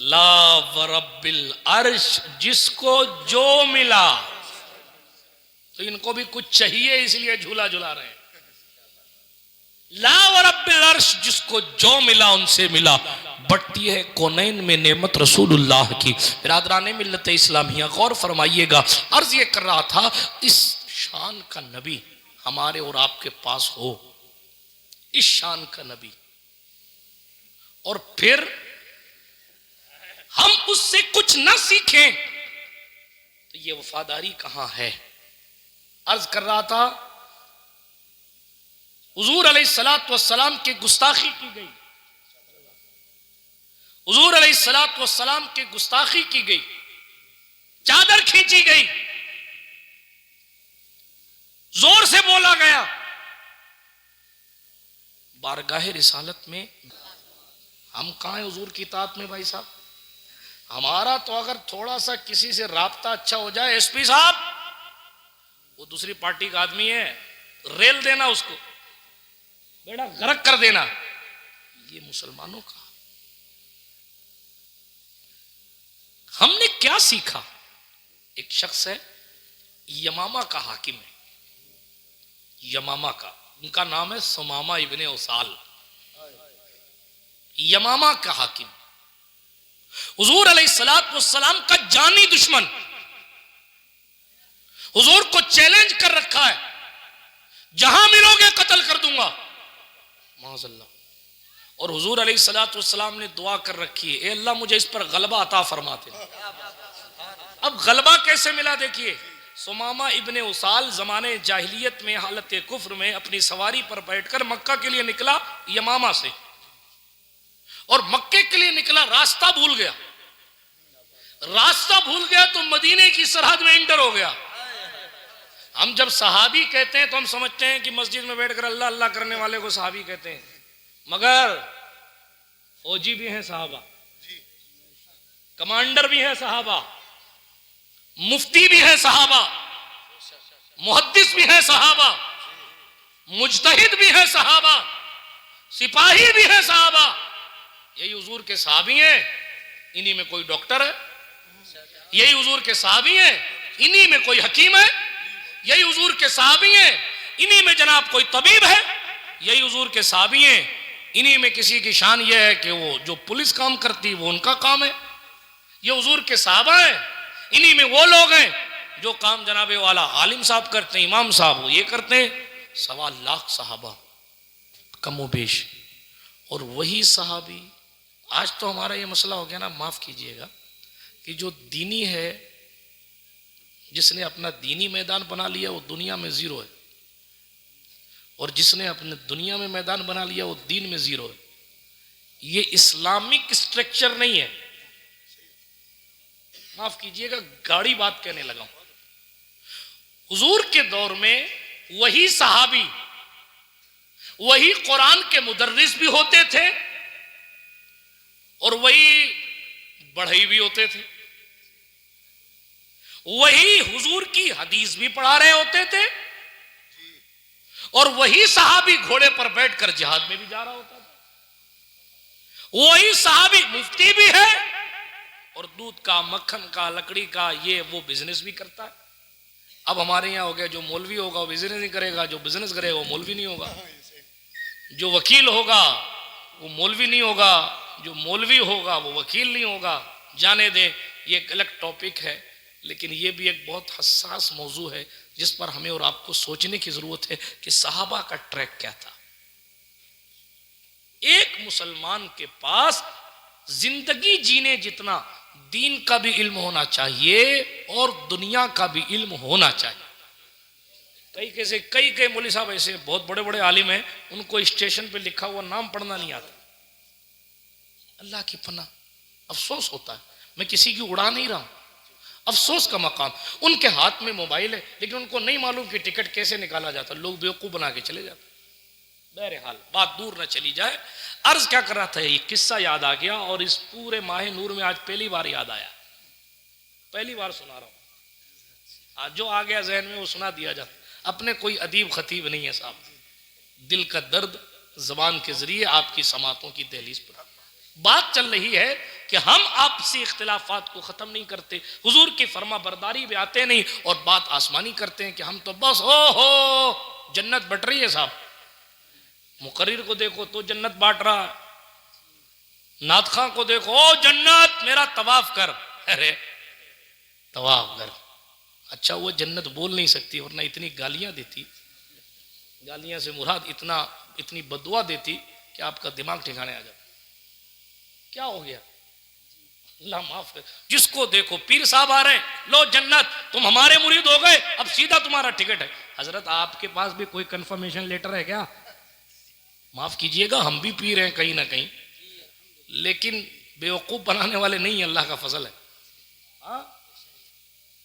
ला वरब्बिल अर्श, जिसको जो मिला, तो इनको भी कुछ चाहिए इसलिए झूला झूला रहे हैं। ला वरब्बिल अर्श, जिसको जो मिला उनसे मिला। बढ़ती है कौनैन में नेमत रसूलुल्लाह की। बिरादराने मिल्लत इस्लामिया गौर फरमाइएगा, अर्ज ये कर रहा था, इस शान का नबी हमारे और आपके पास हो, इस शान का नबी, और फिर हम उससे कुछ ना सीखें तो ये वफादारी कहां है? अर्ज कर रहा था, हुजूर अलैहिस्सलातु वस्सलाम की गुस्ताखी की गई, हुजूर अलैहिस्सलातु वस्सलाम की गुस्ताखी की गई, चादर खींची गई, जोर से बोला गया। बारगाह रिसालत में हम कहां हैं हुजूर की इताअत में? भाई साहब, हमारा तो अगर थोड़ा सा किसी से राब्ता अच्छा हो जाए, एसपी साहब वो दूसरी पार्टी का आदमी है, रेल देना उसको, बेड़ा गर्क कर देना। ये मुसलमानों का। हमने क्या सीखा? एक शख्स है, यमामा का हाकिम है, यमामा का, उनका नाम है सुमामा इब्ने उसाल, यमामा का हाकिम, हुजूर अलैहिस्सलातु वस्सलाम का जानी दुश्मन, हुजूर को चैलेंज कर रखा है, जहां मिलोगे कत्ल कर दूंगा, माज़अल्लाह। और हुजूर अलैहिस्सलातु वस्सलाम ने दुआ कर रखी है, ए अल्लाह मुझे इस पर गलबा अता फरमाते। अब गलबा कैसे मिला? देखिए, सुमामा इब्ने उसाल जमाने जाहिलियत में हालत कुफ्र में अपनी सवारी पर बैठकर मक्का के लिए निकला यमामा से, और मक्के के लिए निकला, रास्ता भूल गया, रास्ता भूल गया तो मदीने की सरहद में इंटर हो गया। हम जब सहाबी कहते हैं तो हम समझते हैं कि मस्जिद में बैठकर अल्लाह अल्लाह करने वाले को सहाबी कहते हैं, मगर फौजी भी हैं सहाबा, कमांडर भी हैं सहाबा, मुफ्ती भी हैं सहाबा, मुहद्दिस भी हैं सहाबा, मुज्तहिद भी हैं सहाबा, सिपाही भी हैं सहाबा। यही हुजूर के सहाबी हैं, इन्हीं में कोई डॉक्टर है। यही हुजूर के सहाबी हैं, इन्हीं में कोई हकीम है। यही हुजूर के सहाबी हैं, इन्हीं में जनाब कोई तबीब है। यही हुजूर के सहाबी हैं, इन्हीं में किसी की शान यह है कि वो जो पुलिस काम करती है वो उनका काम है। ये हुजूर के सहाबा हैं, इन्हीं में वो लोग हैं जो काम जनाबे वाला आलिम साहब करते हैं, इमाम साहब वो ये करते हैं। 1.25 लाख सहाबा कमोबेश, और वही सहाबी। आज तो हमारा ये मसला हो गया ना, माफ कीजिएगा, कि जो दीनी है, जिसने अपना दीनी मैदान बना लिया वो दुनिया में जीरो है, और जिसने अपने दुनिया में मैदान बना लिया वो दीन में जीरो है। ये इस्लामिक स्ट्रक्चर नहीं है। माफ कीजिएगा, गाड़ी बात कहने लगा हूं। हुजूर के दौर में वही सहाबी वही कुरान के मुदर्रिस भी होते थे और वही बढ़ई भी होते थे, वही हुजूर की हदीस भी पढ़ा रहे होते थे और वही सहाबी घोड़े पर बैठकर जिहाद में भी जा रहा होता था, वही सहाबी मुफ्ती भी है और दूध का, मक्खन का, लकड़ी का ये वो बिजनेस भी करता है। अब हमारे यहाँ हो गया, जो मौलवी होगा वो बिजनेस नहीं करेगा, जो बिजनेस करेगा वो मौलवी नहीं होगा, जो वकील होगा वो मौलवी नहीं होगा, जो मौलवी होगा वो वकील नहीं होगा। जाने दें, ये एक अलग टॉपिक है, लेकिन ये भी एक बहुत हसास मौजू है जिस पर हमें और आपको सोचने की जरूरत है कि सहाबा का ट्रैक क्या था। एक मुसलमान के पास जिंदगी जीने जितना दीन का भी इल्म होना चाहिए और दुनिया का भी इल्म होना चाहिए। कई मौलवी साहब ऐसे बहुत बड़े बड़े आलिम हैं, उनको स्टेशन पे लिखा हुआ नाम पढ़ना नहीं आता। अल्लाह की पनाह, अफसोस होता है, मैं किसी की उड़ा नहीं रहा हूं, अफसोस का मकाम। उनके हाथ में मोबाइल है लेकिन उनको नहीं मालूम कि टिकट कैसे निकाला जाता, लोग बेवकूफ बना के चले जाते। बहरहाल बात दूर न चली जाए, अर्ज क्या कर रहा था, ये किस्सा याद आ गया और इस पूरे माह नूर में आज पहली बार याद आया, पहली बार सुना रहा हूं। आज जो आ गया जहन में वो सुना दिया जाता। अपने कोई अदीब खतीब नहीं है साहब, दिल का दर्द जबान के जरिए आपकी समातों की दहलीज पर बात चल रही है कि हम आपसी इख्तिलाफात को खत्म नहीं करते, हुजूर की फरमा बरदारी भी आते नहीं और बात आसमानी करते हैं कि हम तो बस हो जन्नत बट रही है साहब। मुकर्रिर को देखो तो जन्नत बांट रहा है, नात खां को देखो, ओ जन्नत मेरा तवाफ कर, अरे तवाफ कर। अच्छा वो जन्नत बोल नहीं सकती वरना इतनी गालियां देती, गालियां से मुराद इतनी बदुआ देती कि आपका दिमाग ठिकाने आ जाता। क्या हो गया, अल्लाह माफ कर। जिसको देखो पीर साहब आ रहे, लो जन्नत, तुम हमारे मुरीद हो गए, अब सीधा तुम्हारा टिकट है। हजरत आपके पास भी कोई कंफर्मेशन लेटर है क्या? माफ कीजिएगा, हम भी पी रहे हैं कहीं ना कहीं, लेकिन बेवकूफ बनाने वाले नहीं, अल्लाह का फजल है।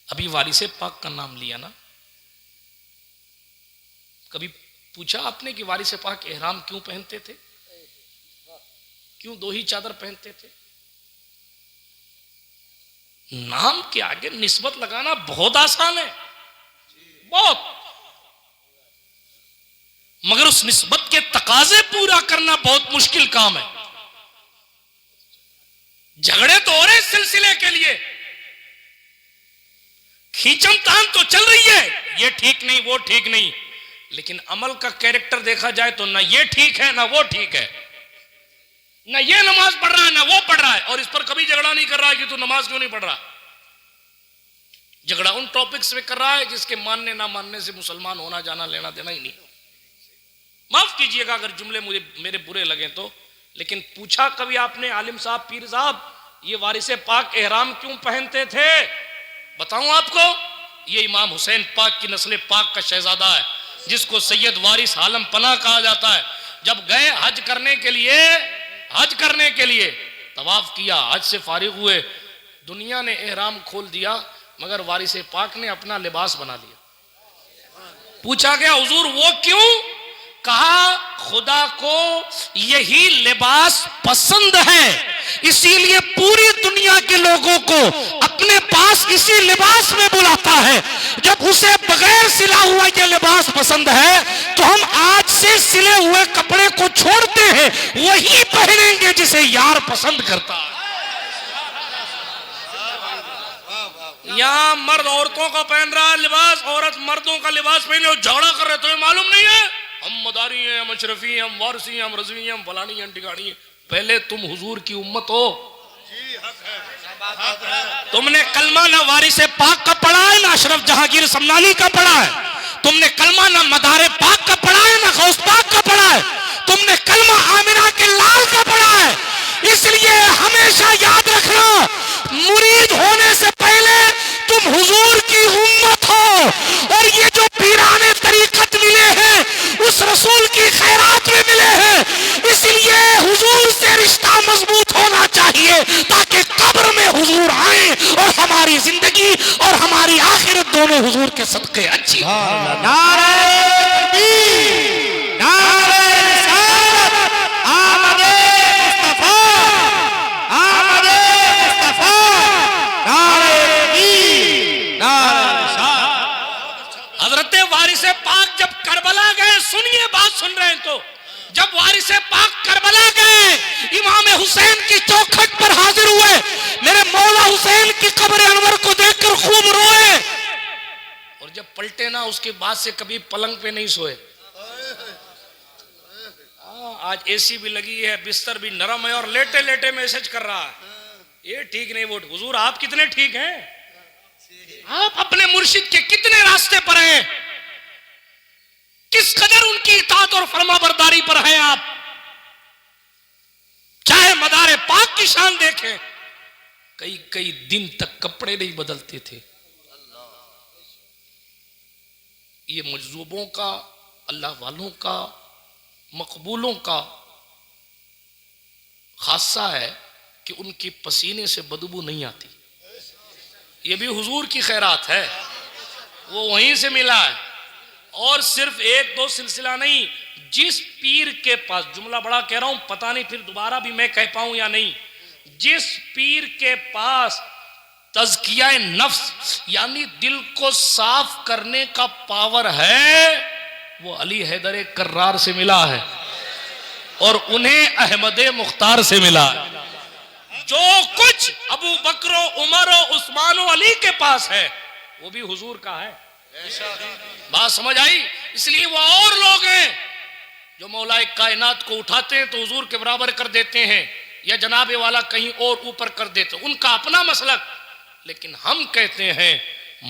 अभी वारिसे पाक का नाम लिया ना, कभी पूछा आपने कि वारिसे पाक एहराम क्यों पहनते थे, क्यों दो ही चादर पहनते थे? नाम के आगे निस्बत लगाना बहुत आसान है, बहुत, मगर उस निस्बत के तकाजे पूरा करना बहुत मुश्किल काम है। झगड़े तो हो रहे इस सिलसिले के लिए, खींचम तान तो चल रही है, ये ठीक नहीं वो ठीक नहीं, लेकिन अमल का कैरेक्टर देखा जाए तो ना ये ठीक है ना वो ठीक है, ना ये नमाज पढ़ रहा है ना वो पढ़ रहा है, और इस पर कभी झगड़ा नहीं कर रहा है कि तू नमाज क्यों नहीं पढ़ रहा। झगड़ा उन टॉपिक्स में कर रहा है जिसके मानने ना मानने से मुसलमान होना जाना लेना देना ही नहीं। माफ कीजिएगा अगर जुमले मुझे मेरे बुरे लगे तो, लेकिन पूछा कभी आपने आलिम साहब, पीर साहब, ये वारिसे पाक एहराम क्यों पहनते थे? बताऊं आपको, ये इमाम हुसैन पाक की नस्ल पाक का शहजादा है जिसको सैयद वारिस आलम पना कहा जाता है। जब गए हज करने के लिए तवाफ किया, हज से फारिग हुए, दुनिया ने एहराम खोल दिया मगर वारिसे पाक ने अपना लिबास बना लिया। पूछा गया हुजूर वो क्यों? कहा खुदा को यही लिबास पसंद है, इसीलिए पूरी दुनिया के लोगों को अपने पास इसी लिबास में बुलाता है। जब उसे बगैर सिला हुआ ये लिबास पसंद है तो हम आज से सिले हुए कपड़े को छोड़ते हैं, वही पहनेंगे जिसे यार पसंद करता है। यहाँ मर्द औरतों का पहन रहा है लिबास, औरत मर्दों का लिबास पहने और झगड़ा कर रहे, तो मालूम नहीं है हम मदारी हैं, हम अशरफी हैं, हम वारसी हैं, हम रजवी हैं, हम फलानी हैं, टिकानी हैं। पहले तुम हुजूर की उम्मत हो, तुमने कलमा ना वारिसे पाक का पढ़ा है ना अशरफ जहांगीर समनानी का पढ़ा है, तुमने कलमा ना मदारे पाक का पढ़ा है ना गौस पाक का पढ़ा है, तुमने कलमा आमिना के लाल का पढ़ा है। इसलिए हमेशा याद रखना, मुरीद होने से पहले तुम हुजूर की उम्मत हो, और ये जो पीराने तरीकत मिले हैं उस रसूल की खैरात में मिले हैं। इसलिए हुजूर से रिश्ता मजबूत होना चाहिए ताकि कब्र में हुजूर आए और हमारी जिंदगी और हमारी आखिरत दोनों हुजूर के सदके। अच्छी नारे तकबीर, नारे रिसालत, आमदे मुस्तफा, आमदे मुस्तफा, नारे तकबीर, नारे रिसालत। हजरत वारिस पाक जब करबला गए, सुनिए बात सुन रहे हैं तो, जब वारिस पाक करबला गए, इमाम हुसैन की चौखट पर हाजिर हुए, मेरे मौला हुसैन की कब्र अनवर को देखकर खूब रोए, और जब पलटे ना उसके बाद से कभी पलंग पे नहीं सोए। आज एसी भी लगी है, बिस्तर भी नरम है, और लेटे लेटे मैसेज कर रहा है, ये ठीक नहीं वो। हुजूर आप कितने ठीक हैं, आप अपने मुर्शिद के कितने रास्ते पर हैं, किस कदर उनकी इताअत और फरमाबरदारी पर हैं आप। चाहे मदारे पाक की शान देखें, कई कई दिन तक कपड़े नहीं बदलते थे। ये मजलूबों का, अल्लाह वालों का, मकबूलों का खासा है कि उनके पसीने से बदबू नहीं आती। ये भी हुजूर की खैरात है, वो वहीं से मिला है। और सिर्फ एक दो सिलसिला नहीं, जिस पीर के पास, जुमला बड़ा कह रहा हूं, पता नहीं फिर दोबारा भी मैं कह पाऊं या नहीं, जिस पीर के पास तज़किया नफ्स यानी दिल को साफ करने का पावर है, वो अली हैदर कर्रार से मिला है, और उन्हें अहमद मुख्तार से मिला है। जो कुछ अबू बकर, उमर, उस्मान, अली के पास है, वो भी हुजूर का है। बात समझ आई? इसलिए वो और लोग हैं जो मौलाए कायनात को उठाते हैं तो हुजूर के बराबर कर देते हैं, या जनाबे वाला कहीं और ऊपर कर देते हैं, उनका अपना मसलक। लेकिन हम कहते हैं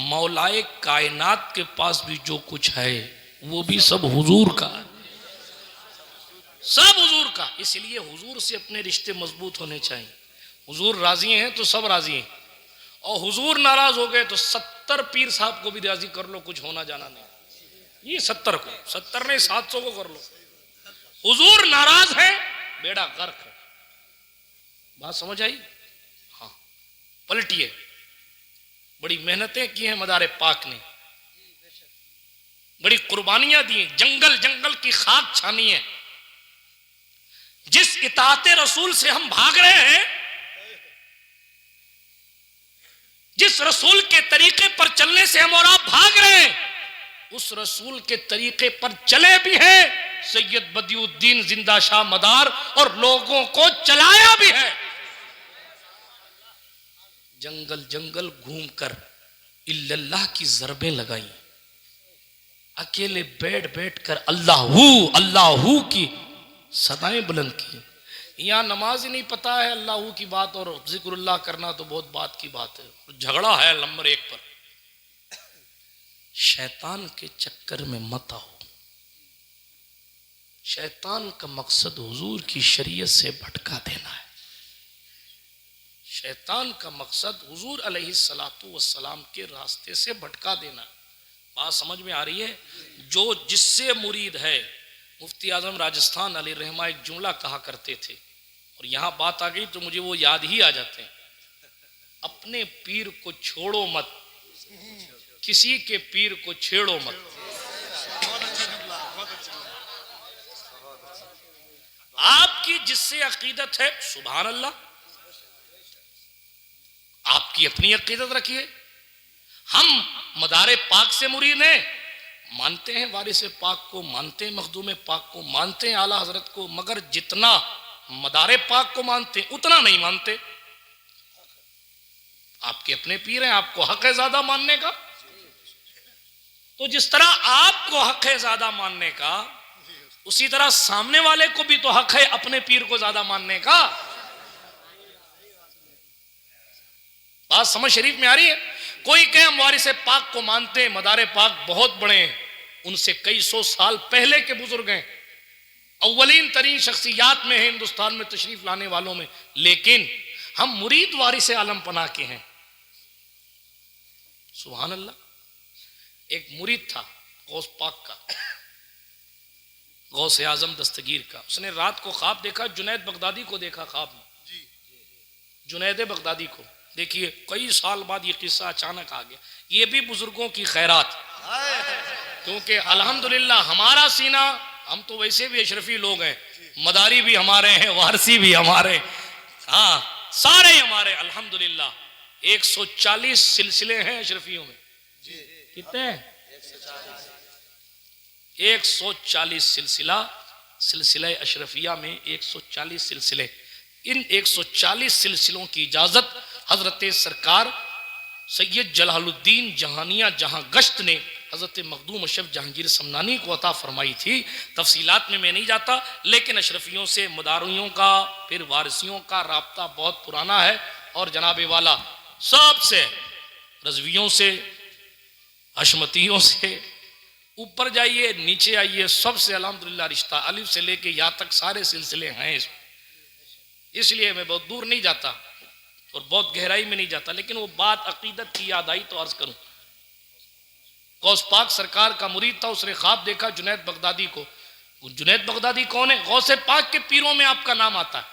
मौलाए कायनात के पास भी जो कुछ है वो भी सब हुजूर का है, सब हुजूर का। इसलिए हुजूर से अपने रिश्ते मजबूत होने चाहिए। हुजूर राजी हैं तो सब राजी हैं, और हुजूर नाराज हो गए तो 70 पीर साहब को भी राजी कर लो, कुछ होना जाना नहीं। ये 70 को, 70 नहीं 700 को कर लो, हुजूर नाराज है, बेड़ा गर्क है। बात समझ आई? हाँ, पलटिए। बड़ी मेहनतें की हैं मदारे पाक ने, बड़ी कुर्बानियां दी, जंगल जंगल की खाक छानी है। जिस इताअते रसूल से हम भाग रहे हैं, जिस रसूल के तरीके पर चलने से हम और आप भाग रहे हैं, उस रसूल के तरीके पर चले भी हैं सैयद बदियुद्दीन जिंदा शाह मदार, और लोगों को चलाया भी है। जंगल जंगल घूमकर इल्लल्लाह की ज़रबें लगाई, अकेले बैठ बैठ कर अल्लाहू अल्लाहू की सदाएं बुलंद की। यहाँ नमाज ही नहीं पता है अल्लाहू की बात, और जिक्रुल्लाह करना तो बहुत बात की बात है। झगड़ा है नंबर 1 पर। शैतान के चक्कर में मत आओ। शैतान का मकसद हुजूर की शरीयत से भटका देना है। शैतान का मकसद हुजूर अलैहिस्सलातु वस्सलाम के रास्ते से भटका देना। बात समझ में आ रही है? जो जिससे मुरीद है, मुफ्ती आजम राजस्थान अली रहमा एक जुमला कहा करते थे, और यहाँ बात आ गई तो मुझे वो याद ही आ जाते हैं। अपने पीर को छोड़ो मत, किसी के पीर को छेड़ो मत। आपकी जिससे अकीदत है, सुभान अल्लाह, आपकी अपनी अकीदत रखिए। हम मदारे पाक से मुरीद हैं, मानते हैं वारिस पाक को, मानते हैं मखदूम पाक को, मानते हैं आला हजरत को, मगर जितना मदारे पाक को मानते हैं उतना नहीं मानते। आपके अपने पीर हैं, आपको हक है ज्यादा मानने का, तो जिस तरह आपको हक है ज्यादा मानने का, उसी तरह सामने वाले को भी तो हक है अपने पीर को ज्यादा मानने का। बात समझ शरीफ में आ रही है? कोई कहे हम वारिस पाक को मानते हैं, मदारे पाक बहुत बड़े हैं, उनसे कई सौ साल पहले के बुजुर्ग हैं, अव्वलीन तरीन शख्सियात में है हिंदुस्तान में तशरीफ लाने वालों में, लेकिन हम मुरीद वारिस आलम पना के हैं। सुभान अल्लाह। एक मुरीद था गौस पाक का, गौस आजम दस्तगीर का। उसने रात को ख्वाब देखा, जुनैद बगदादी को देखा ख्वाब में, जुनैद बगदादी को। देखिए कई साल बाद ये किस्सा अचानक आ गया। ये भी बुजुर्गों की खैरात, क्योंकि अल्हम्दुलिल्लाह हमारा सीना, हम तो वैसे भी अशरफी लोग हैं, मदारी भी हमारे हैं, वारसी भी हमारे, हाँ सारे हमारे अल्हम्दुलिल्लाह। 140 सिलसिले हैं अशरफियों में। कितने? 140 सिलसिला अशरफिया में 140 सिलसिले। इन 140 सिलसिलों की इजाजत हजरत सरकार सैयद जलालुद्दीन जहानिया जहां गश्त ने हजरत मखदूम अशरफ जहांगीर समनानी को अता फरमाई थी। तफसीलात में मैं नहीं जाता, लेकिन अशरफियों से मदारियों का, फिर वारसियों का राब्ता बहुत पुराना है। और जनाबे वाला सबसे रजवियों से, हशमतियों से, ऊपर जाइए नीचे आइए, सबसे अल्हम्दुलिल्लाह रिश्ता, अलिफ से लेके या तक सारे सिलसिले हैं। इसलिए मैं बहुत दूर नहीं जाता और बहुत गहराई में नहीं जाता, लेकिन वो बात अकीदत की याद आई तो अर्ज करूं। गौस पाक सरकार का मुरीद था, उसने ख्वाब देखा जुनैद बगदादी को। जुनैद बगदादी कौन है? गौसे पाक के पीरों में आपका नाम आता है।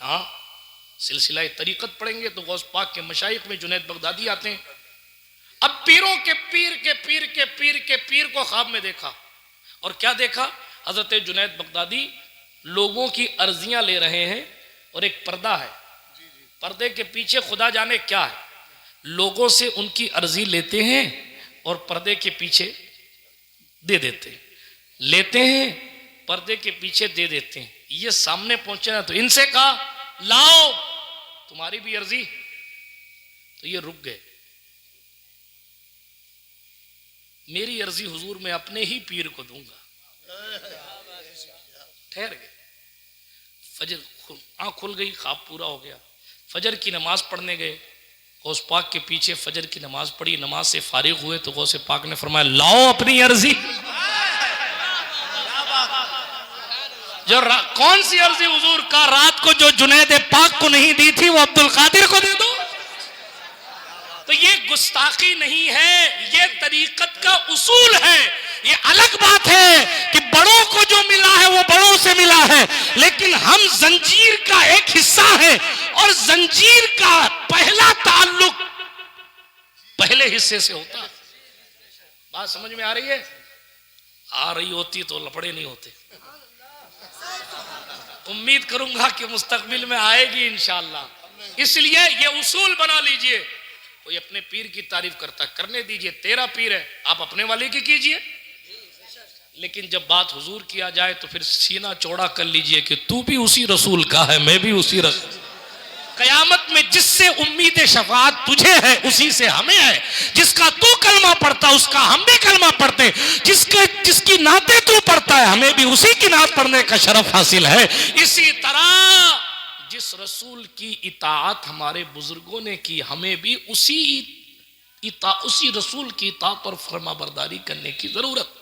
हाँ, सिलसिला तरीकत पढ़ेंगे तो गौस पाक के मशाइख में जुनैद बगदादी आते हैं। अब पीरों के पीर के पीर के पीर के पीर को ख्वाब में देखा, और क्या देखा? हजरत जुनैद बगदादी लोगों की अर्जियां ले रहे हैं और एक पर्दा है, पर्दे के पीछे खुदा जाने क्या है। लोगों से उनकी अर्जी लेते हैं और पर्दे के पीछे दे देते हैं, लेते हैं पर्दे के पीछे दे देते हैं। ये सामने पहुंचे ना तो इनसे कहा लाओ तुम्हारी भी अर्जी, तो ये रुक गए। मेरी अर्जी हुजूर मैं अपने ही पीर को दूंगा। ठहर गए, फजर आँख खुल गई, ख्वाब पूरा हो गया। फजर की नमाज पढ़ने गए, गौस पाक के पीछे फजर की नमाज पढ़ी, नमाज से फारिग हुए तो गौस पाक ने फरमाया लाओ अपनी अर्जी। जो कौन सी अर्जी हुजूर? का रात को जो जुनैद पाक को नहीं दी थी वो अब्दुल कादिर को दे दो। तो ये गुस्ताखी नहीं है, ये तरीकत का उसूल है। ये अलग बात है कि बड़ों को जो मिला है वो बड़ों से मिला है, लेकिन हम जंजीर का एक हिस्सा है और जंजीर का पहला ताल्लुक पहले हिस्से से होता है। बात समझ में आ रही है? आ रही होती तो लफड़े नहीं होते। उम्मीद करूंगा कि मुस्तकबिल में आएगी इंशाअल्लाह। इसलिए ये उसूल बना लीजिए, कोई अपने पीर की तारीफ करता करने दीजिए, तेरा पीर है, आप अपने वाले की कीजिए। लेकिन जब बात हुजूर किया जाए तो फिर सीना चौड़ा कर लीजिए कि तू भी उसी रसूल का है, मैं भी उसी रसूल। कयामत में जिससे उम्मीद शफाअत तुझे है उसी से हमें है। जिसका तू कलमा पढ़ता उसका हम भी कलमा पढ़ते, जिसकी नाते तू पढ़ता है हमें भी उसी की नात पढ़ने का शरफ हासिल है। इसी तरह जिस रसूल की इताअत हमारे बुजुर्गों ने की, हमें भी उसी रसूल की इताअत और फरमा बरदारी करने की जरूरत।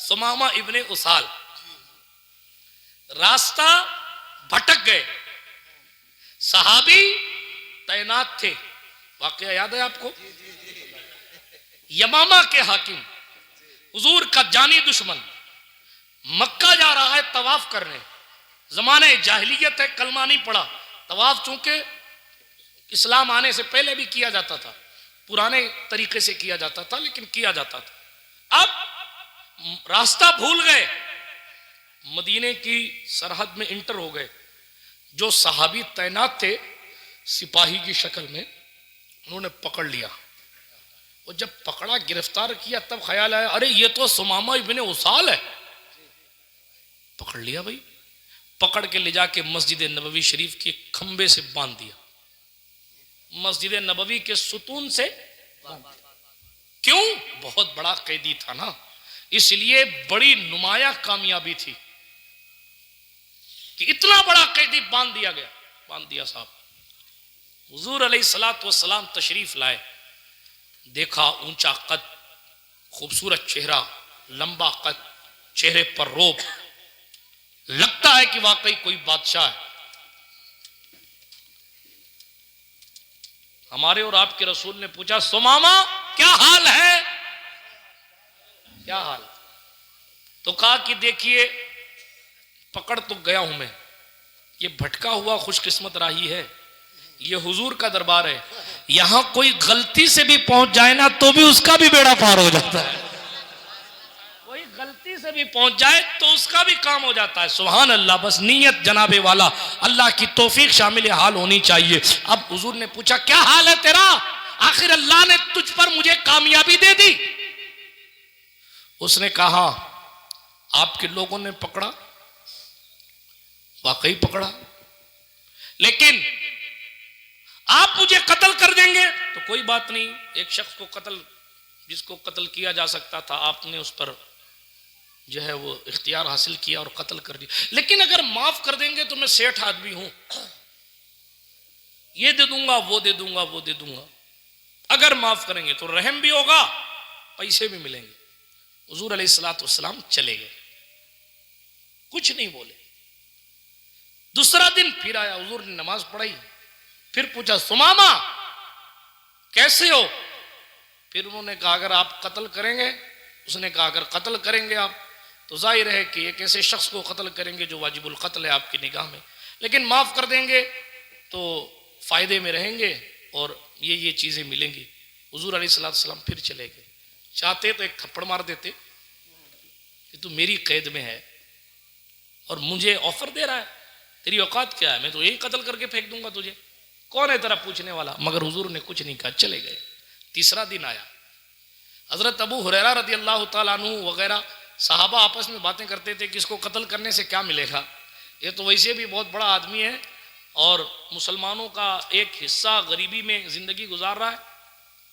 सुमामा इब्ने उसाल रास्ता भटक गए, सहाबी तैनात थे। वाकया याद है आपको? यमामा के हाकिम हुजूर का जानी दुश्मन मक्का जा रहा है तवाफ करने। जमाने जाहिलियत है, कलमा नहीं पड़ा। तवाफ चूंकि इस्लाम आने से पहले भी किया जाता था, पुराने तरीके से किया जाता था, लेकिन किया जाता था। अब रास्ता भूल गए, मदीने की सरहद में इंटर हो गए। जो सहाबी तैनात थे सिपाही की शक्ल में, उन्होंने पकड़ लिया। और जब पकड़ा, गिरफ्तार किया, तब ख्याल आया अरे ये तो सुमामा इब्ने उसाल है। पकड़ लिया भाई, पकड़ के ले जाके मस्जिद नबवी शरीफ के खंबे से बांध दिया, मस्जिद नबवी के सुतून से। क्यों? बहुत बड़ा कैदी था ना, इसलिए बड़ी नुमाया कामयाबी थी कि इतना बड़ा कैदी बांध दिया गया। बांध दिया साहब। हुजूर अलैहिस्सलातु वस्सलाम तशरीफ लाए, देखा ऊंचा कद, खूबसूरत चेहरा, लंबा कद, चेहरे पर रोब, लगता है कि वाकई कोई बादशाह है। हमारे और आपके रसूल ने पूछा सुमामा क्या हाल है? क्या हाल? तो कहा कि देखिए पकड़ तो गया हूं मैं, ये भटका हुआ खुशकिस्मत राही है, ये हुजूर का दरबार है, यहां कोई गलती से भी पहुंच जाए ना तो भी उसका भी बेड़ा पार हो जाता है। कोई गलती से भी पहुंच जाए तो उसका भी काम हो जाता है। सुभान अल्लाह। बस नीयत जनाबे वाला, अल्लाह की तौफीक शामिल हाल होनी चाहिए। अब हुजूर ने पूछा क्या हाल है तेरा, आखिर अल्लाह ने तुझ पर मुझे कामयाबी दे दी। उसने कहा आपके लोगों ने पकड़ा, वाकई पकड़ा, लेकिन आप मुझे कत्ल कर देंगे तो कोई बात नहीं। एक शख्स को कत्ल, जिसको कत्ल किया जा सकता था, आपने उस पर जो है वो इख्तियार हासिल किया और कत्ल कर दिया। लेकिन अगर माफ कर देंगे तो मैं सेठ आदमी हूं, ये दे दूंगा, वो दे दूंगा, वो दे दूंगा। अगर माफ करेंगे तो रहम भी होगा, पैसे भी मिलेंगे। हुजूर अलैहिस्सलाम चले गए, कुछ नहीं बोले। दूसरा दिन फिर आया, हुजूर ने नमाज पढ़ाई, फिर पूछा सुमामा कैसे हो। फिर उन्होंने कहा अगर आप कत्ल करेंगे, उसने कहा अगर कत्ल करेंगे आप तो जाहिर है कि एक ऐसे शख्स को कत्ल करेंगे जो वाजिबुल कत्ल है आपकी निगाह में, लेकिन माफ कर देंगे तो फायदे में रहेंगे और ये चीजें मिलेंगी। हुजूर अलैहिस्सलाम फिर चले गए। चाहते तो एक थप्पड़ मार देते कि तू मेरी कैद में है और मुझे ऑफर दे रहा है, तेरी औकात क्या है, मैं तो यही कत्ल करके फेंक दूंगा तुझे, कौन है तेरा पूछने वाला। मगर हुजूर ने कुछ नहीं कहा, चले गए। तीसरा दिन आया, हजरत अबू हुरैरा रज़ी अल्लाह तआला अन्हु वगैरह सहाबा आपस में बातें करते थे कि इसको कत्ल करने से क्या मिलेगा, ये तो वैसे भी बहुत बड़ा आदमी है और मुसलमानों का एक हिस्सा गरीबी में जिंदगी गुजार रहा है,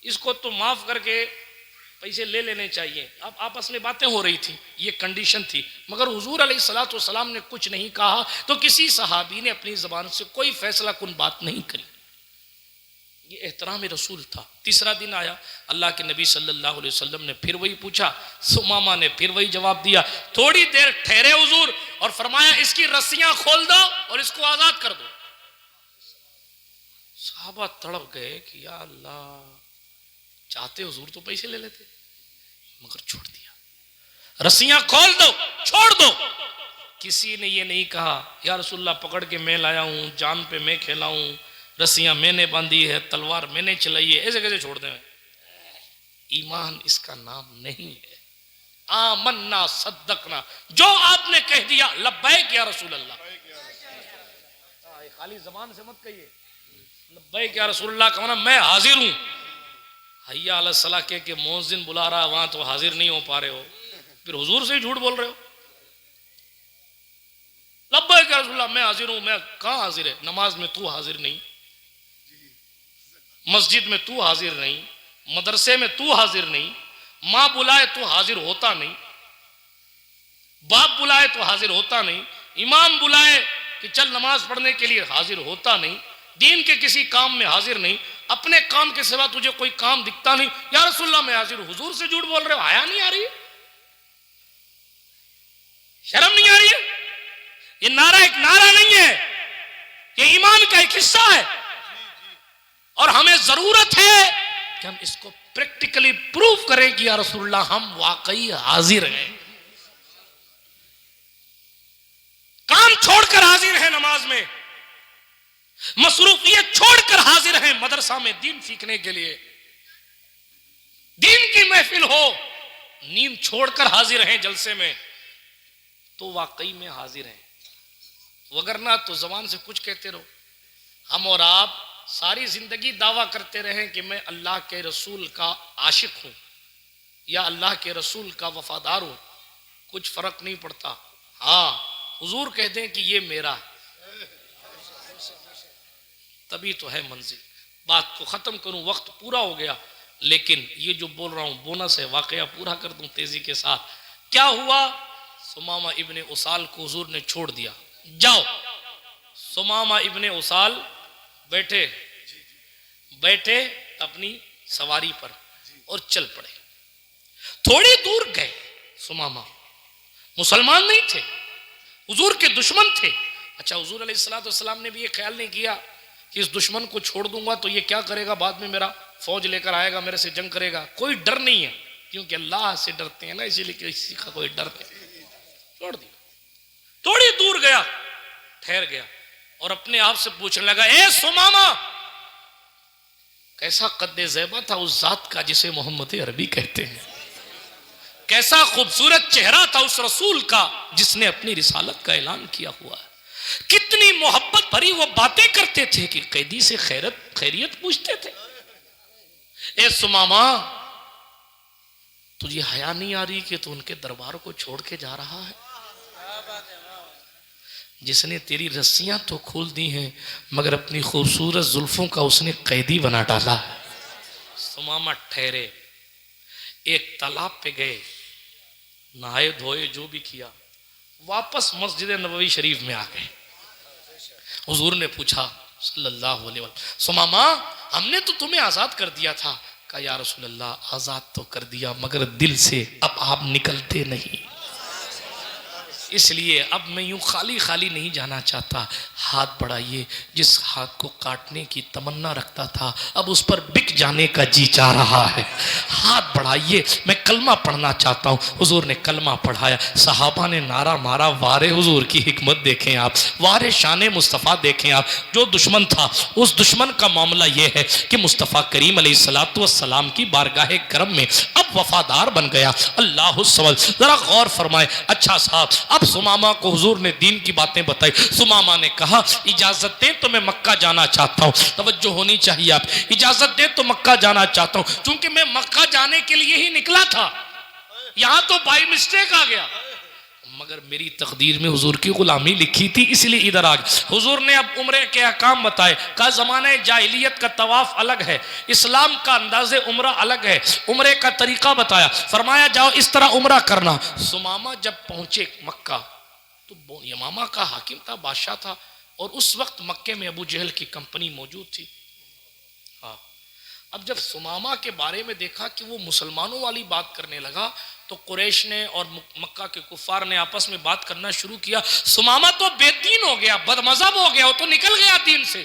इसको तो माफ करके पैसे ले लेने चाहिए। अब आपस में बातें हो रही थी, ये कंडीशन थी। मगर हुजूर अलैहिस्सलातु वस्सलाम ने कुछ नहीं कहा तो किसी सहाबी ने अपनी जबान से कोई फैसला कुन बात नहीं करी। ये एहतराम रसूल था। तीसरा दिन आया, अल्लाह के नबी सल्लल्लाहु अलैहि वसल्लम ने फिर वही पूछा, सुमामा ने फिर वही जवाब दिया। थोड़ी देर ठहरे हुजूर और फरमाया इसकी रस्सियां खोल दो और इसको आजाद कर दो। सहाबा तड़प गए कि या अल्लाह, चाहते हुजूर तो पैसे ले लेते, मगर छोड़ दिया। रस्सियां खोल दो, छोड़ दो। किसी ने ये नहीं कहा या रसूलल्लाह पकड़ के मैं लाया हूं, जान पे मैं खेला हूं, रस्सियां मैंने बांधी है, तलवार मैंने चलाई है, ऐसे कैसे छोड़ दें। ईमान इसका नाम नहीं है। आमन्ना सद्दकना, जो आपने कह दिया लब्बैक या रसूल अल्लाह, खाली जबान से मत कहिए लब्बैक या रसूल अल्लाह का मतलब मैं हाजिर हूं। हैया अला सलाह कह के मुअज्जिन बुला रहा, वहां तो हाजिर नहीं हो पा रहे हो, फिर हुजूर से ही झूठ बोल रहे हो। लब्बैक या रसूल अल्लाह, मैं हाजिर हूं। मैं कहां हाजिर है, नमाज में तू हाजिर नहीं, मस्जिद में तू हाजिर नहीं, मदरसे में तू हाजिर नहीं, माँ बुलाए तो हाजिर होता नहीं, बाप बुलाए तो हाजिर होता नहीं, इमाम बुलाए कि चल नमाज पढ़ने के लिए हाजिर होता नहीं, दीन के किसी काम में हाजिर नहीं, अपने काम के सिवा तुझे कोई काम दिखता नहीं। या रसूलल्लाह मैं हाजिर हूं। हुजूर से झूठ बोल रहे हो, आया नहीं आ रही है, शर्म नहीं आ रही है। ये नारा एक नारा नहीं है, ये ईमान का एक हिस्सा है और हमें जरूरत है कि हम इसको प्रैक्टिकली प्रूव करें कि या रसूलल्लाह हम वाकई हाजिर हैं, काम छोड़कर हाजिर हैं, नमाज में मसरूफियत छोड़कर हाजिर हैं, मदरसा में दीन सीखने के लिए, दीन की महफिल हो, नींद छोड़कर हाजिर हैं जलसे में, तो वाकई में हाजिर हैं। वगरना तो जबान से कुछ कहते रहो। हम और आप सारी जिंदगी दावा करते रहें कि मैं अल्लाह के रसूल का आशिक हूं या अल्लाह के रसूल का वफादार हूं, कुछ फर्क नहीं पड़ता। हाँ, हुजूर कह दें कि ये मेरा है, तभी तो है मंजिल। बात को खत्म करूं, वक्त पूरा हो गया, लेकिन ये जो बोल रहा हूं बोनस है, वाकया पूरा कर दूं तेजी के साथ। क्या हुआ, सुमामा इब्ने उसाल को हुजूर ने छोड़ दिया, जाओ। सुमामा इब्ने उसाल बैठे अपनी सवारी पर और चल पड़े। थोड़ी दूर गए, सुमामा मुसलमान नहीं थे, हुजूर के दुश्मन थे। अच्छा, हुजूर अलैहिस्सलाम ने भी ये ख्याल नहीं किया कि इस दुश्मन को छोड़ दूंगा तो ये क्या करेगा, बाद में मेरा फौज लेकर आएगा, मेरे से जंग करेगा। कोई डर नहीं है, क्योंकि अल्लाह से डरते हैं ना, इसीलिए किसी का कोई डर नहीं। छोड़ दिया। थोड़ी दूर गया, ठहर गया और अपने आप से पूछने लगा, ए सुमामा, कैसा कद्दे ज़ैबा था उस जात का जिसे मोहम्मद अरबी कहते हैं। कैसा खूबसूरत चेहरा था उस रसूल का जिसने अपनी रिसालत का ऐलान किया हुआ है। कितनी मोहब्बत भरी वो बातें करते थे कि कैदी से खैरियत पूछते थे। ए सुमामा, तुझे हया नहीं आ रही कि तू उनके दरबार को छोड़ के जा रहा है? जिसने तेरी रस्सियां तो खोल दी हैं मगर अपनी खूबसूरत जुल्फों का उसने कैदी बना डाला है। सुमामा ठहरे, एक तालाब पे गए, नहाए धोए, जो भी किया, वापस मस्जिद नबवी शरीफ में आ गए। हुजूर ने पूछा सल्लल्लाहु अलैहि वसल्लम, सुमामा हमने तो तुम्हें आजाद कर दिया था। कहा या रसूल अल्लाह, आजाद तो कर दिया मगर दिल से अब आप निकलते नहीं, इसलिए अब मैं यूं खाली खाली नहीं जाना चाहता। हाथ बढ़ाइए, जिस हाथ को काटने की तमन्ना रखता था अब उस पर बिक जाने का जी चाह रहा है। हाथ बढ़ाइए, मैं कलमा पढ़ना चाहता हूँ। हुजूर ने कलमा पढ़ाया, सहाबा ने नारा मारा। वारे हुजूर की हिकमत देखें आप, वारे शान मुस्तफ़ा देखें आप। जो दुश्मन था उस दुश्मन का मामला यह है कि मुस्तफ़ा करीम अलैहिस्सलातु वस्सलाम की बारगाह करम में अब वफादार बन गया। अल्लाह सवल, जरा गौर फरमाए। अच्छा साहब, अब सुमामा को हुजूर ने दीन की बातें बताई। सुमामा ने कहा इजाजत दें तो मैं मक्का जाना चाहता हूँ। तवज्जो होनी चाहिए आप, इजाजत दें तो मक्का जाना चाहता हूँ, क्योंकि मैं मक्का जाने के लिए ही निकला था, यहां तो बाई मिस्टेक आ गया, मगर मेरी तकदीर में हुजूर की गुलामी लिखी थी इसलिए इधर आ गया। हुजूर ने अब उम्रे के अहकाम बताए। कहा जमाने जाहिलियत का तवाफ अलग है, इस्लाम का अंदाज़े उम्रा अलग है। उम्रे का तरीका बताया, फरमाया जाओ इस तरह उम्रा करना। सुमामा जब पहुंचे मक्का तो यमामा का हाकिम था, बादशाह था, और उस वक्त मक्के में अबू जहल की कंपनी मौजूद थी। हाँ, अब जब सुमामा के बारे में देखा कि वो मुसलमानों वाली बात करने लगा तो कुरैश ने और मक्का के कुफार ने आपस में बात करना शुरू किया। सुमामा तो बेदीन हो गया, बदमज़हब हो गया, वो तो निकल गया दीन से।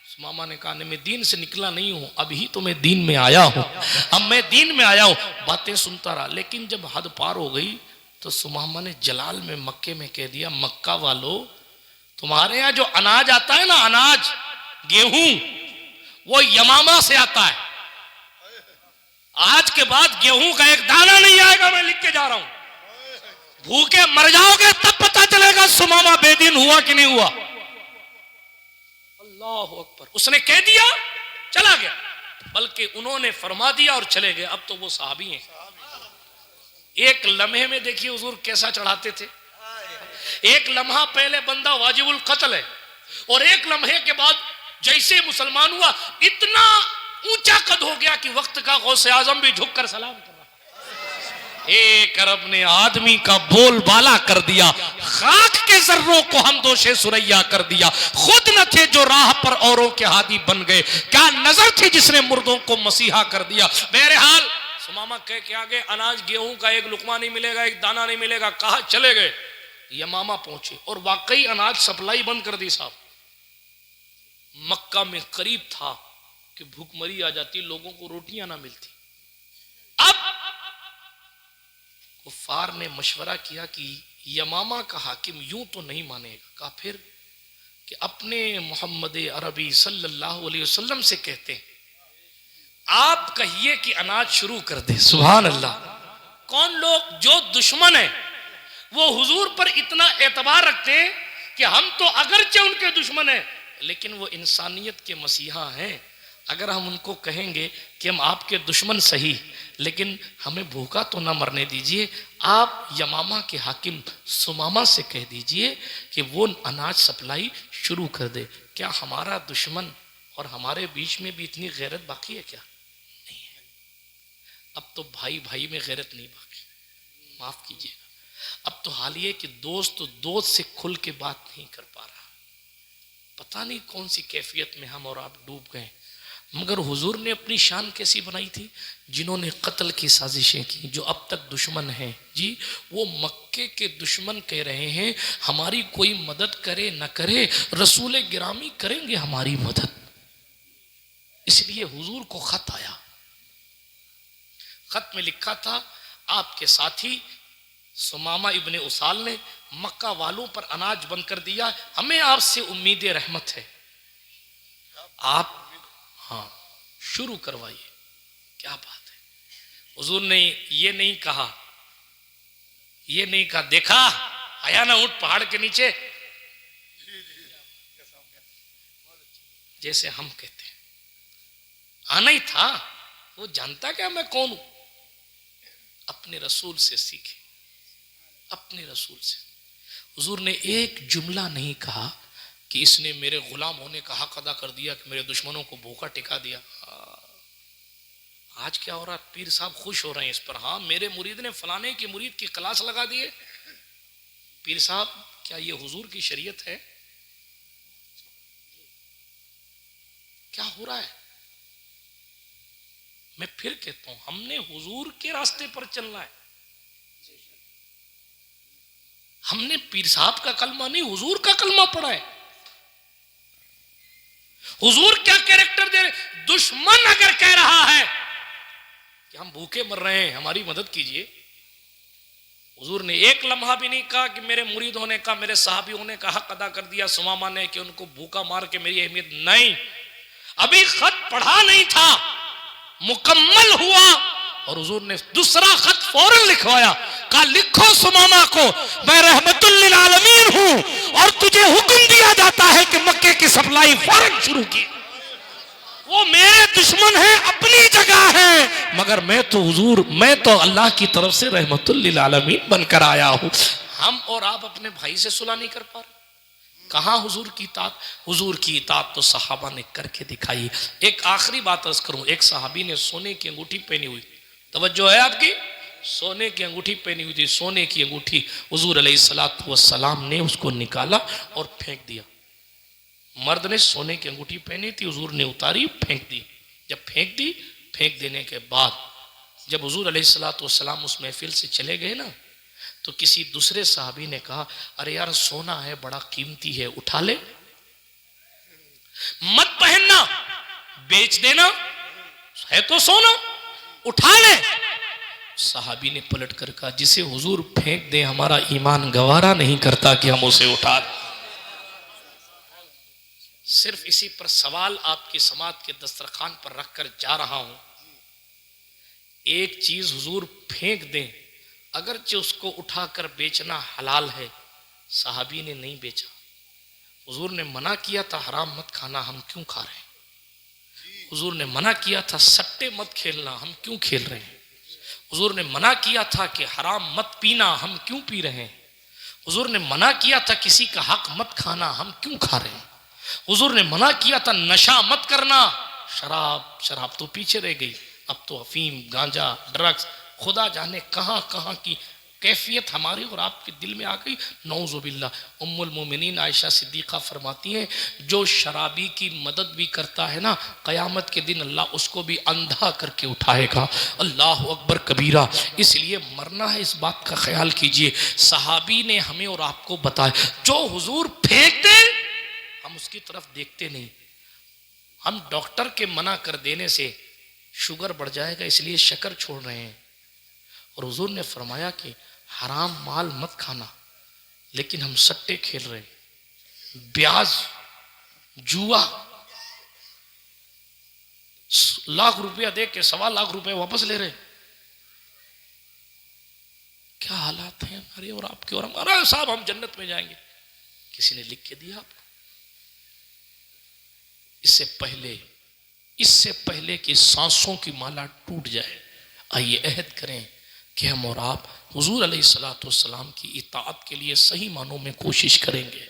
सुमामा ने कहा नहीं, मैं दीन से निकला नहीं हूं, अभी तो मैं दीन में आया हूं, अब मैं दीन में आया हूं। बातें सुनता रहा, लेकिन जब हद पार हो गई तो सुमामा ने जलाल में मक्के में कह दिया, मक्का वालों, तुम्हारे यहाँ जो अनाज आता है ना, अनाज गेहूं, वो यमामा से आता है। आज के बाद गेहूं का एक दाना नहीं आएगा, मैं लिख के जा रहा हूं। भूखे मर जाओगे तब पता चलेगा सुमामा बेदीन हुआ कि नहीं हुआ। अल्लाह अकबर। उसने कह दिया, चला गया, बल्कि उन्होंने फरमा दिया और चले गए। अब तो वो सहाबी हैं। एक लम्हे में देखिए हुजूर कैसा चढ़ाते थे। एक लम्हा पहले बंदा वाजिबुल कत्ल है, और एक लम्हे के बाद जैसे मुसलमान हुआ इतना ऊंचा कद हो गया कि वक्त का गौसे आजम भी झुककर सलाम कर रहा। एक अरब ने आदमी का बोलबाला कर दिया, खाक के जर्रों को हम दोषे सुरैया कर दिया। खुद न थे जो राह पर औरों के हादी बन गए, क्या नजर थी जिसने मुर्दों को मसीहा कर दिया। बहरहाल सुमामा कह के आगे, अनाज गेहूं का एक लुकमा नहीं मिलेगा, एक दाना नहीं मिलेगा। कहा चले गए, यमामा पहुंचे और वाकई अनाज सप्लाई बंद कर दी साहब। मक्का में करीब था कि भूखमरी आ जाती, लोगों को रोटियां ना मिलती। अब कुफार ने मशवरा किया कि यमामा का हाकिम यूं तो नहीं मानेगा। कहा फिर कि अपने मोहम्मद अरबी सल्लल्लाहु अलैहि वसल्लम से कहते हैं, आप कहिए कि अनाज शुरू कर दे। सुभान अल्लाह। कौन लोग? जो दुश्मन है वो हुजूर पर इतना एतबार रखते हैं कि हम तो अगरचे उनके दुश्मन हैं लेकिन वो इंसानियत के मसीहा हैं। अगर हम उनको कहेंगे कि हम आपके दुश्मन सही, लेकिन हमें भूखा तो ना मरने दीजिए, आप यमामा के हाकिम सुमामा से कह दीजिए कि वो अनाज सप्लाई शुरू कर दे। क्या हमारा दुश्मन और हमारे बीच में भी इतनी गैरत बाकी है? क्या नहीं है। अब तो भाई भाई में गैरत नहीं बाकी, माफ कीजिएगा। अब तो हाल ये कि दोस्त तो दोस्त से खुल के बात नहीं कर पा रहा। पता नहीं कौन सी कैफियत में हम और आप डूब गए। मगर हुजूर ने अपनी शान कैसी बनाई थी? जिन्होंने कत्ल की साजिशें की, जो अब तक दुश्मन हैं जी, वो मक्के के दुश्मन कह रहे हैं हमारी कोई मदद करे न करे, रसूल गिरामी करेंगे हमारी मदद। इसलिए हुजूर को खत आया। खत में लिखा था, आपके साथी सुमामा इब्ने उसाल ने मक्का वालों पर अनाज बंद कर दिया, हमें आपसे उम्मीद रहमत है। आप हाँ शुरू करवाइए। क्या बात है। हुजूर ने ये नहीं कहा, देखा आया ना ऊंट पहाड़ के नीचे, जैसे हम कहते हैं आना ही था, वो जानता क्या मैं कौन हूं। अपने रसूल से सीखे, अपने रसूल से। हुजूर ने एक जुमला नहीं कहा कि इसने मेरे गुलाम होने का हक अदा कर दिया, कि मेरे दुश्मनों को भूखा टिका दिया। आज क्या हो रहा है, पीर साहब खुश हो रहे हैं इस पर, हाँ मेरे मुरीद ने फलाने के मुरीद की क्लास लगा दिए। पीर साहब क्या ये हुजूर की शरीयत है? क्या हो रहा है? मैं फिर कहता हूं, हमने हुजूर के रास्ते पर चलना है। हमने पीर साहब का कलमा नहीं, हुजूर का कलमा पढ़ा है। हुजूर क्या कैरेक्टर दे रहे? दुश्मन अगर कह रहा है कि हम भूखे मर रहे हैं, हमारी मदद कीजिए, हुजूर ने एक लम्हा भी नहीं कहा कि मेरे मुरीद होने का, मेरे सहाबी होने का हक अदा कर दिया सुमामा ने, कि उनको भूखा मार के मेरी अहमियत नहीं। अभी खत पढ़ा नहीं था, मुकम्मल हुआ और हुजूर ने दूसरा खत फौरन लिखवाया, कहा लिखो सुमामा को, मैं रहमतुल लिल आलमीन हूं और तुझे हुक्म दिया जाता है कि मक्के की सप्लाई फौरन शुरू की। वो मेरे दुश्मन है, अपनी जगह है, मगर मैं तो हुजूर, मैं तो अल्लाह की तरफ से रहमतुल लिल आलमीन बनकर आया हूं। हम और आप अपने भाई से सुलह नहीं कर पा रहे। कहां हुजूर की इताअत? हुजूर की इताअत तो सहाबा ने करके दिखाई। एक आखिरी बात अर्ज करूं, एक सहाबी ने सोने की अंगूठी पहनी हुई, तवज्जो है आपकी, सोने की अंगूठी पहनी हुई थी, सोने की अंगूठी। हुजूर अलैहिस्सलातु वस्सलाम ने उसको निकाला और फेंक दिया। मर्द ने सोने की अंगूठी पहनी थी, हुजूर ने उतारी, फेंक दी। जब फेंक दी, फेंक देने के बाद जब हुजूर अलैहिस्सलातु वस्सलाम उस महफिल से चले गए ना, तो किसी दूसरे साहबी ने कहा, अरे यार सोना है, बड़ा कीमती है, उठा ले, मत पहनना, बेच देना, है तो सोना, उठा ले। साहबी ने पलट कर कहा, जिसे हुजूर फेंक दे हमारा ईमान गवारा नहीं करता कि हम उसे उठा लें। सिर्फ इसी पर सवाल आपकी समात के दस्तरखान पर रखकर जा रहा हूं। एक चीज हुजूर फेंक दें, अगरचे उसको उठाकर बेचना हलाल है, साहबी ने नहीं बेचा। हुजूर ने मना किया था हराम मत खाना, हम क्यों खा रहे हैं? हुजूर ने मना किया था सट्टे मत खेलना, हम क्यों खेल रहे हैं? हुजूर ने मना किया था कि हराम मत पीना, हम क्यों पी रहे हैं? हुजूर ने मना किया था किसी का हक मत खाना, हम क्यों खा रहे हैं? हुजूर ने मना किया था नशा मत करना, शराब तो पीछे रह गई, अब तो अफीम, गांजा, ड्रग्स, खुदा जाने कहां कहां की कैफियत हमारे और आपके दिल में आ गई। नौजुबिल्ला। उम्मुल मोमिनीन आयशा सिद्दीक़ा फरमाती हैं, जो शराबी की मदद भी करता है ना, क़यामत के दिन अल्लाह उसको भी अंधा करके उठाएगा। अल्लाह अकबर कबीरा। इसलिए मरना है, इस बात का ख्याल कीजिए। सहाबी ने हमें और आपको बताया, जो हुजूर फेंक दे हम उसकी तरफ देखते नहीं। हम डॉक्टर के मना कर देने से शुगर बढ़ जाएगा इसलिए शक्कर छोड़ रहे हैं, और हुजूर ने फरमाया कि हराम माल मत खाना, लेकिन हम सट्टे खेल रहे हैं, ब्याज, जुआ, लाख रुपया दे के 1.25 लाख रुपए वापस ले रहे। क्या हालात हैं हमारे और आपके। और हमारा साहब हम जन्नत में जाएंगे, किसी ने लिख के दिया आपको? इससे पहले कि सांसों की माला टूट जाए, आइए अहद करें कि हम और आप हुजूर अलैहिस्सलातु वस्सलाम की इताअत के लिए सही मानों में कोशिश करेंगे।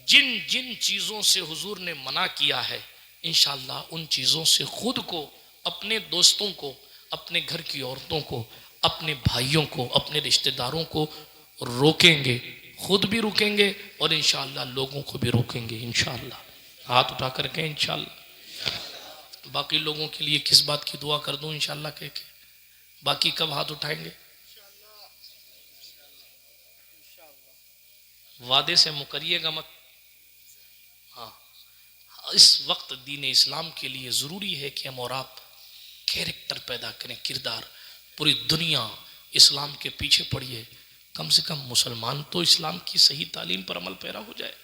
जिन जिन चीज़ों से हुजूर ने मना किया है, इंशाअल्लाह उन चीज़ों से खुद को, अपने दोस्तों को, अपने घर की औरतों को, अपने भाइयों को, अपने रिश्तेदारों को रोकेंगे, खुद भी रुकेंगे और इंशाअल्लाह लोगों को भी रोकेंगे। इंशाअल्लाह हाथ उठा करके इंशाअल्लाह। बाकी लोगों के लिए किस बात की दुआ कर दूं इंशाअल्लाह कह के? बाकी कब हाथ उठाएंगे? वादे से मुकरिएगा मत। हाँ, इस वक्त दीन इस्लाम के लिए ज़रूरी है कि हम और आप कैरेक्टर पैदा करें, किरदार। पूरी दुनिया इस्लाम के पीछे पड़ी है, कम से कम मुसलमान तो इस्लाम की सही तालीम पर अमल पैरा हो जाए।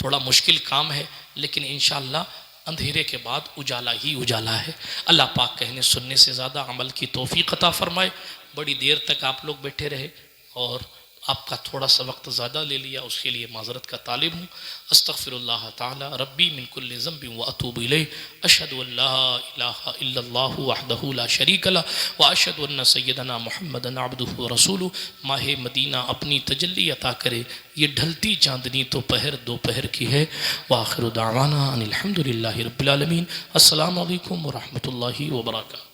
थोड़ा मुश्किल काम है, लेकिन इंशाअल्लाह अंधेरे के बाद उजाला ही उजाला है। अल्लाह पाक कहने सुनने से ज़्यादा अमल की तौफीक अता फरमाए। बड़ी देर तक आप लोग बैठे रहे और आपका थोड़ा सा वक्त ज़्यादा ले लिया, उसके लिए माज़रत का तालिब हूँ। अस्तग़फ़िरुल्लाह ताला रब्बी मिन कुल्लि ज़ंबिन व अतूबु इलैह। अशहदु अल्ला इलाहा इल्लल्लाहु वहदहु ला शरीक लह व अशहदु अन्न सय्यदना मुहम्मदन अब्दुहु व रसूलुहु। माहे मदीना अपनी तजल्ली अता करे। ये ढलती चांदनी तो पहर दोपहर की है। व आखिरु दावाना अनिल हम्दुलिल्लाहि रब्बिल आलमीन। अस्सलामु अलैकुम व रहमतुल्लाहि व बरकातुहू।